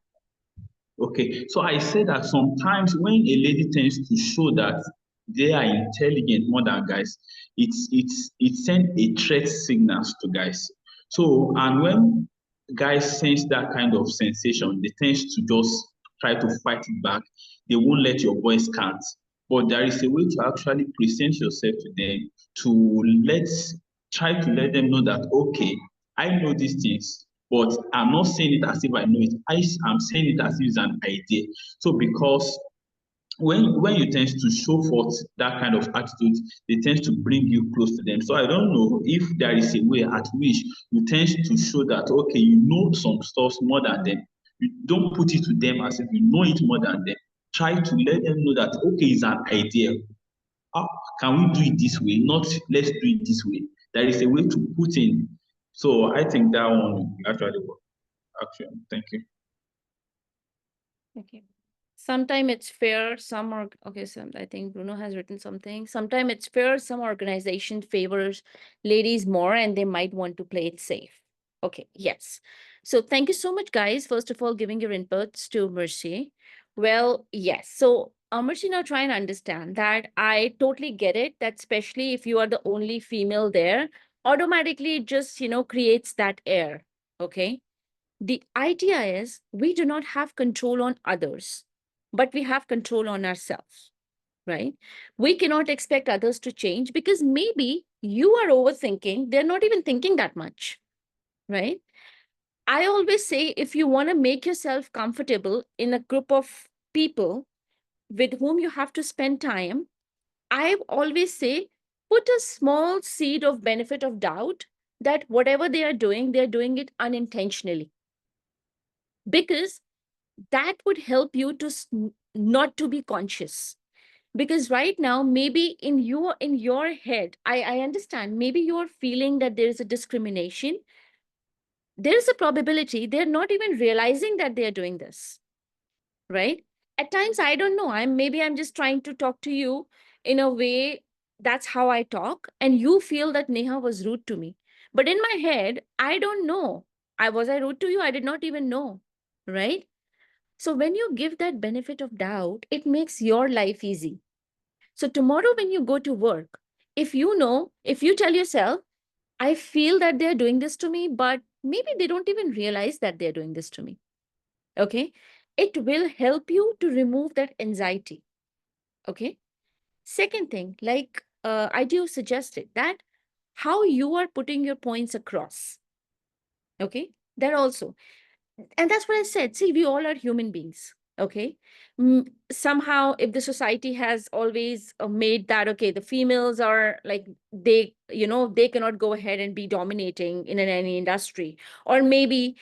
Okay, so I say that sometimes when a lady tends to show that they are intelligent more than guys, it sends a threat signals to guys. So and when guys sense that kind of sensation, they tend to just try to fight it back. They won't let your voice count. But there is a way to actually present yourself to them to try to let them know that okay, I know these things, but I'm not saying it as if I know it. I'm saying it as if it's an idea. So because when you tend to show forth that kind of attitude, they tend to bring you close to them. So I don't know if there is a way at which you tend to show that okay, you know some stuff more than them. You don't put it to them as if you know it more than them. Try to let them know that okay, it's an idea. How can we do it this way? Not let's do it this way. There is a way to put in. So I think that one will actually work. Actually, thank you. Okay. Sometimes it's fair, some are okay. So I think Bruno has written something. Sometimes it's fair, some organization favors ladies more and they might want to play it safe. Okay, yes. So thank you so much, guys. First of all, giving your inputs to Mercy. Well, yes. So Mercy, now try and understand that I totally get it, that especially if you are the only female there, automatically it just, creates that air. Okay. The idea is we do not have control on others, but we have control on ourselves, right? We cannot expect others to change because maybe you are overthinking, they're not even thinking that much, right? I always say if you want to make yourself comfortable in a group of people with whom you have to spend time, I always say put a small seed of benefit of doubt that whatever they're doing it unintentionally, because that would help you to not to be conscious. Because right now maybe in your head, I understand, maybe you're feeling that there is a discrimination. There is a probability they're not even realizing that they're doing this, right? At times I don't know, I'm just trying to talk to you in a way, that's how I talk, and you feel that Neha was rude to me, but in my head I don't know, I rude to you, I did not even know, right? So when you give that benefit of doubt, it makes your life easy. So tomorrow when you go to work, if you tell yourself, I feel that they're doing this to me, but maybe they don't even realize that they're doing this to me. Okay. It will help you to remove that anxiety. Okay. Second thing, like I do suggested that how you are putting your points across. Okay. That also, and that's what I said. See, we all are human beings. Okay. Somehow, if the society has always made that, okay, the females are like, they cannot go ahead and be dominating in any industry. Or maybe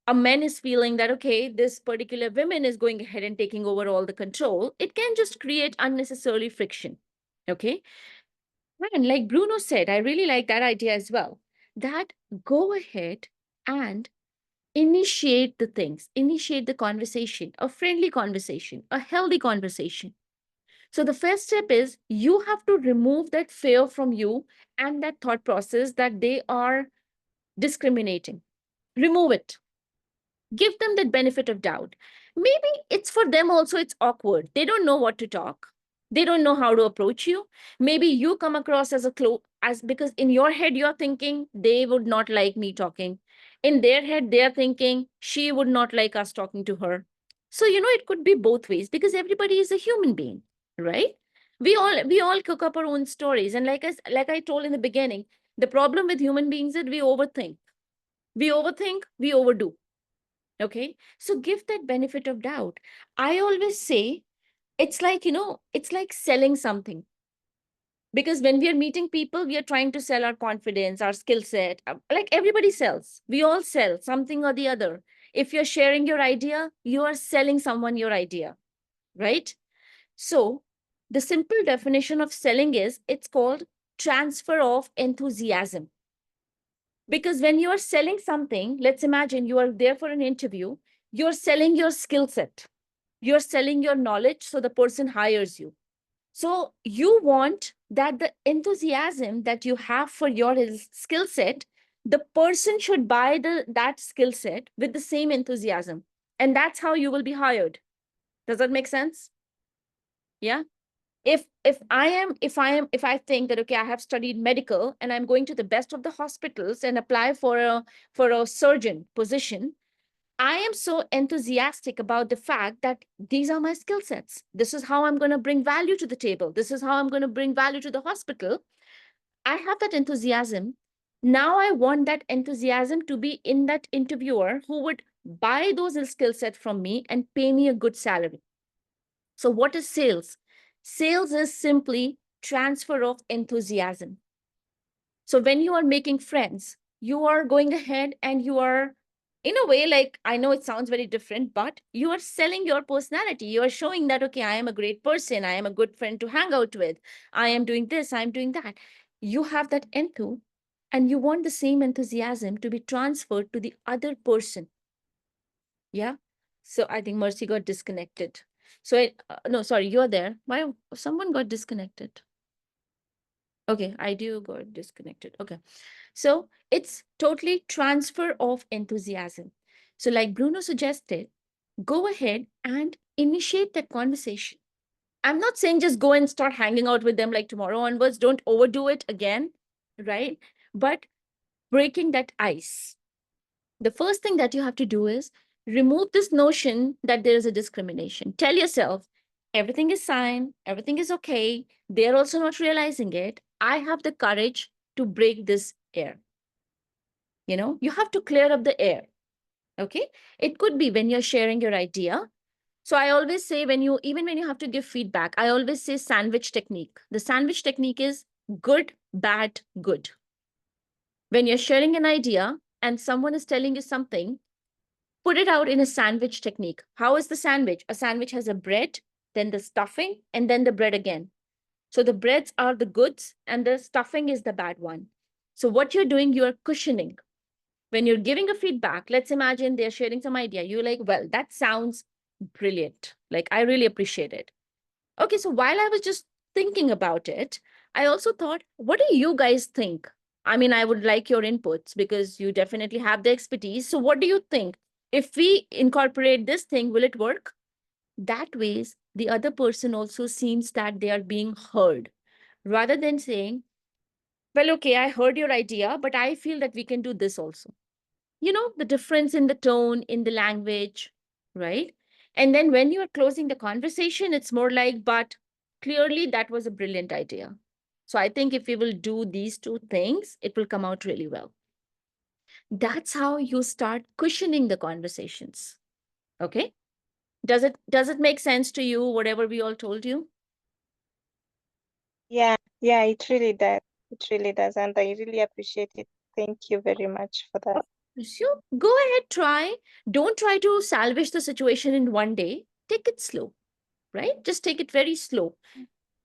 a man is feeling that, okay, this particular woman is going ahead and taking over all the control. It can just create unnecessarily friction. Okay. And like Bruno said, I really like that idea as well. That go ahead and initiate the things, initiate the conversation, a friendly conversation, a healthy conversation. So the first step is you have to remove that fear from you and that thought process that they are discriminating. Remove it. Give them that benefit of doubt. Maybe it's for them also, it's awkward. They don't know what to talk. They don't know how to approach you. Maybe you come across as as because in your head you're thinking they would not like me talking. In their head they're thinking she would not like us talking to her. So it could be both ways because everybody is a human being, right? We all cook up our own stories, and like I told in the beginning, the problem with human beings is we overthink. We overdo. Okay. So give that benefit of doubt. I always say it's like selling something. Because when we are meeting people, we are trying to sell our confidence, our skill set. Like everybody sells. We all sell something or the other. If you're sharing your idea, you are selling someone your idea, right? So the simple definition of selling is it's called transfer of enthusiasm. Because when you are selling something, let's imagine you are there for an interview, you're selling your skill set, you're selling your knowledge, so the person hires you. So you want that the enthusiasm that you have for your skill set, the person should buy that skill set with the same enthusiasm. And that's how you will be hired. Does that make sense? Yeah. If I think that, okay, I have studied medical and I'm going to the best of the hospitals and apply for a surgeon position, I am so enthusiastic about the fact that these are my skill sets. This is how I'm going to bring value to the table. This is how I'm going to bring value to the hospital. I have that enthusiasm. Now I want that enthusiasm to be in that interviewer who would buy those skill sets from me and pay me a good salary. So what is sales? Sales is simply transfer of enthusiasm. So when you are making friends, you are going ahead and you are, in a way, like, I know it sounds very different, but you are selling your personality. You are showing that, okay, I am a great person. I am a good friend to hang out with. I am doing this. I'm doing that. You have that enthu, and you want the same enthusiasm to be transferred to the other person. Yeah. So I think Mercy got disconnected. So no, sorry, you're there. Why someone got disconnected? Okay, I do got disconnected. Okay. So it's totally transfer of enthusiasm. So like Bruno suggested, go ahead and initiate that conversation. I'm not saying just go and start hanging out with them like tomorrow onwards. Don't overdo it again, right? But breaking that ice. The first thing that you have to do is remove this notion that there is a discrimination. Tell yourself, everything is fine, everything is okay. They're also not realizing it. I have the courage to break this air. You have to clear up the air. Okay. It could be when you're sharing your idea. So I always say even when you have to give feedback, I always say sandwich technique. The sandwich technique is good, bad, good. When you're sharing an idea and someone is telling you something, put it out in a sandwich technique. How is the sandwich? A sandwich has a bread, then the stuffing, and then the bread again. So the breads are the goods and the stuffing is the bad one. So what you're doing, you're cushioning. When you're giving a feedback, let's imagine they're sharing some idea. You're like, well, that sounds brilliant. Like, I really appreciate it. Okay, so while I was just thinking about it, I also thought, what do you guys think? I mean, I would like your inputs because you definitely have the expertise. So what do you think? If we incorporate this thing, will it work? That ways, the other person also seems that they are being heard rather than saying, well, okay, I heard your idea, but I feel that we can do this also. The difference in the tone, in the language, right? And then when you are closing the conversation, it's more like, but clearly that was a brilliant idea. So I think if we will do these two things, it will come out really well. That's how you start cushioning the conversations. Okay? Does it make sense to you, whatever we all told you? Yeah, it really does. It really does. And I really appreciate it. Thank you very much for that. So go ahead, try. Don't try to salvage the situation in one day. Take it slow, right? Just take it very slow.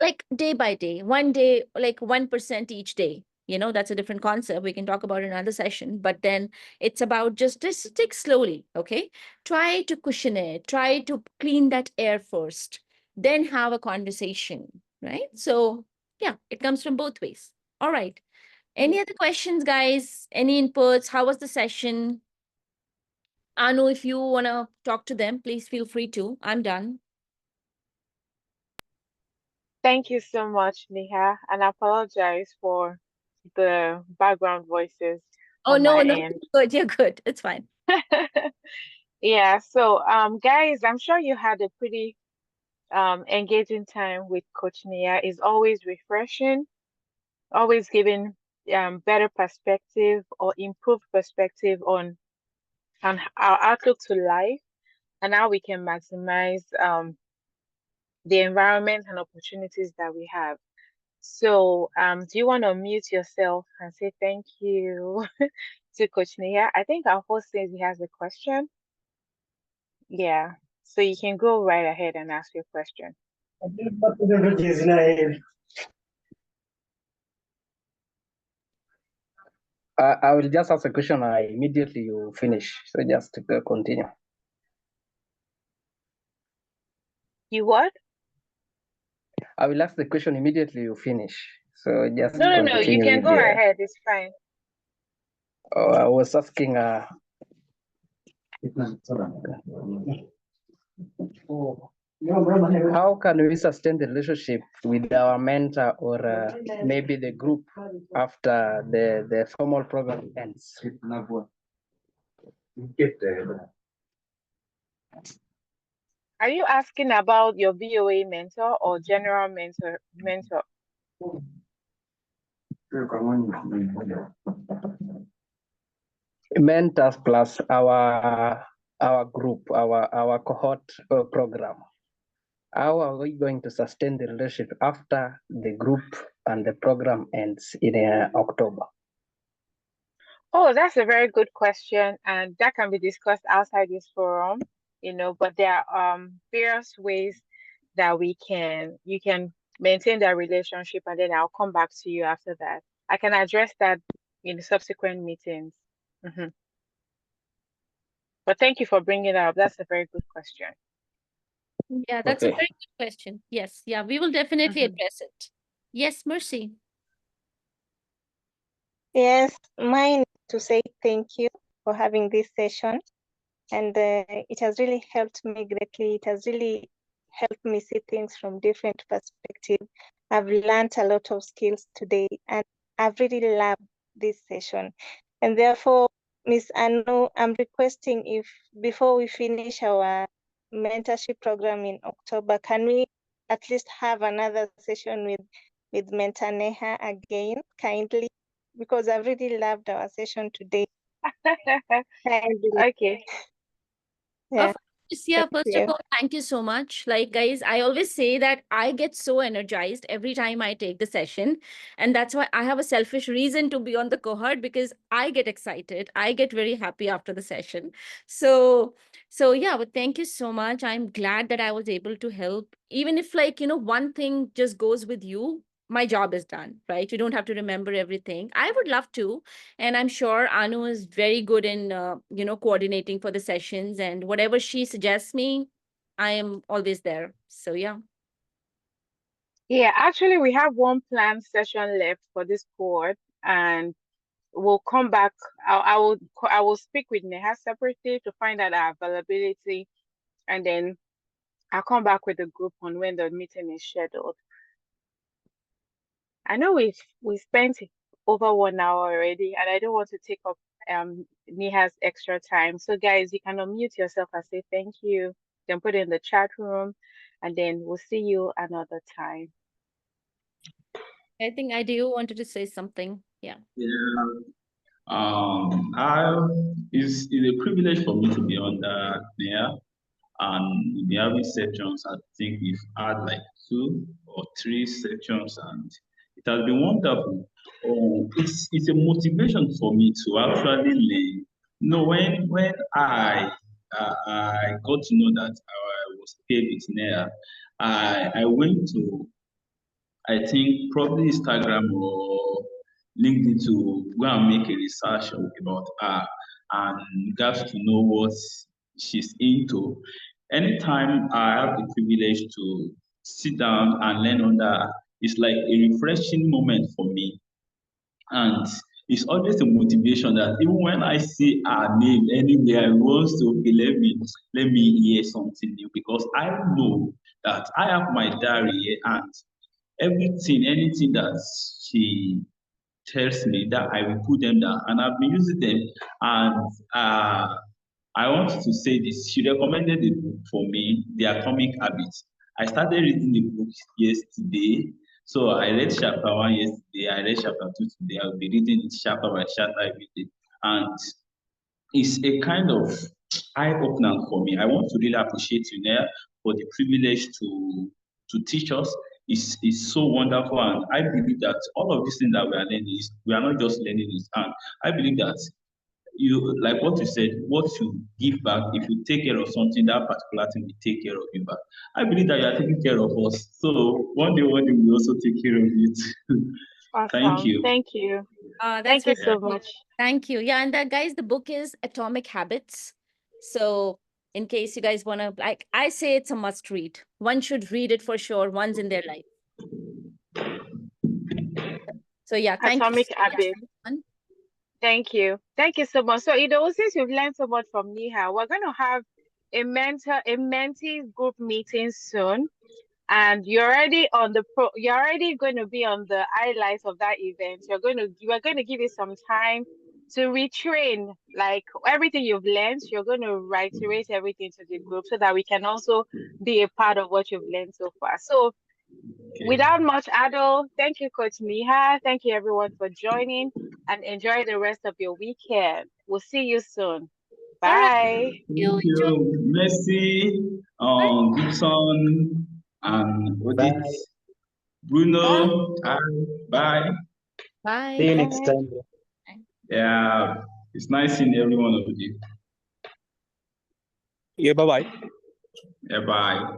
Like day by day, one day, like 1% each day. That's a different concept. We can talk about in another session, but then it's about just take slowly. Okay. Try to cushion it, try to clean that air first, then have a conversation, right? So, yeah, it comes from both ways. All right. Any other questions, guys? Any inputs? How was the session? Anu, if you want to talk to them, please feel free to. I'm done. Thank you so much, Neha, and I apologize for the background voices Oh, on my no, no, end. good. You're good. It's fine. Yeah, so guys, I'm sure you had a pretty engaging time with Coach Neha. It's always refreshing, always giving better perspective or improved perspective on our outlook to life and how we can maximize the environment and opportunities that we have. So, do you want to mute yourself and say thank you to Coach Neha? I think our host says he has a question. Yeah, so you can go right ahead and ask your question. I will just ask a question immediately you finish. So just continue. You what? I will ask the question immediately you finish. So just No, you continue can with go the. ahead. It's fine. I was asking. How can we sustain the relationship with our mentor or maybe the group after the formal program ends? Are you asking about your VOA mentor or general mentor? Mentors plus our group, our cohort program. How are we going to sustain the relationship after the group and the program ends in October? Oh, that's a very good question, and that can be discussed outside this forum, but there are various ways that you can maintain that relationship, and then I'll come back to you after that. I can address that in subsequent meetings. But thank you for bringing it up. That's a very good question. Yeah, that's a Okay. very good question. Yes, yeah, we will definitely Mhm. address it. Yes, Mercy. Yes, mine to say thank you for having this session. And it has really helped me greatly. It has really helped me see things from different perspectives. I've learned a lot of skills today, and I've really loved this session. And therefore, Miss Anu, I'm requesting if before we finish our mentorship program in October, can we at least have another session with Mentor Neha again, kindly? Because I've really loved our session today. Kindly. Okay. Yeah, Of course, yeah, thank first of you. all, thank you so much. Like, guys, I always say that I get so energized every time I take the session. And that's why I have a selfish reason to be on the cohort because I get excited. I get very happy after the session. So, yeah, but thank you so much. I'm glad that I was able to help. Even if, like, one thing just goes with you, my job is done, right? You don't have to remember everything. I would love to. And I'm sure Anu is very good in coordinating for the sessions, and whatever she suggests me, I am always there. So yeah. Yeah, actually, we have one planned session left for this cohort, and we'll come back. I will speak with Neha separately to find out our availability, and then I'll come back with the group on when the meeting is scheduled. I know we spent over 1 hour already, and I don't want to take up Neha's extra time. So guys, you can unmute yourself and say thank you, then put it in the chat room, and then we'll see you another time. I think I do wanted to say something. Yeah. Yeah. I it's a privilege for me to be under there. And in the having sections, I think we've had like 2 or 3 sections, and it has been wonderful. It's a motivation for me to actually learn. When I got to know that I was paid with Neha, I went to, I think, probably Instagram or LinkedIn to go and make a research about her and got to know what she's into. Anytime I have the privilege to sit down and learn under her, it's like a refreshing moment for me. And it's always a motivation that even when I see her name anywhere, I want to, okay, let me hear something new, because I know that I have my diary here, and anything that she tells me, that I will put them down, and I've been using them. And I want to say this. She recommended the book for me, The Atomic Habits. I started reading the book yesterday. So I read chapter 1 yesterday. I read chapter 2 today. I'll be reading it chapter by chapter every day. And it's a kind of eye opener for me. I want to really appreciate you, Nea, for the privilege to teach us. It's so wonderful, and I believe that all of these things that we are learning is, we are not just learning it. And I believe that you, like what you said, what you give back, if you take care of something, that particular thing will take care of you back. I believe that you are taking care of us. So one day we will also take care of you too. Thank Awesome. you. Thank you. That's Thank you very so sweet. much. Thank you. Yeah, and that, guys, the book is Atomic Habits. So in case you guys want to, like, I say it's a must read. One should read it for sure once in their life. So yeah, thank you Atomic so much, Habit. everyone. Thank you. Thank you so much. So, since you've learned so much from Neha, we're going to have a mentees group meeting soon. And you're already going to be on the highlights of that event. We're going to give you some time to retrain, like everything you've learned. You're going to reiterate everything to the group so that we can also be a part of what you've learned so far. So, Okay. without much ado, thank you, Coach Neha. Thank you, everyone, for joining, and enjoy the rest of your weekend. We'll see you soon. All right. Bye. You Thank enjoy. you, Messi, Bye. Gibson, and Bye. Odit, Bye. Bruno. Bye. See Bye. you next Bye. time. Yeah, it's nice seeing every one of you. Yeah, bye bye. Yeah, bye.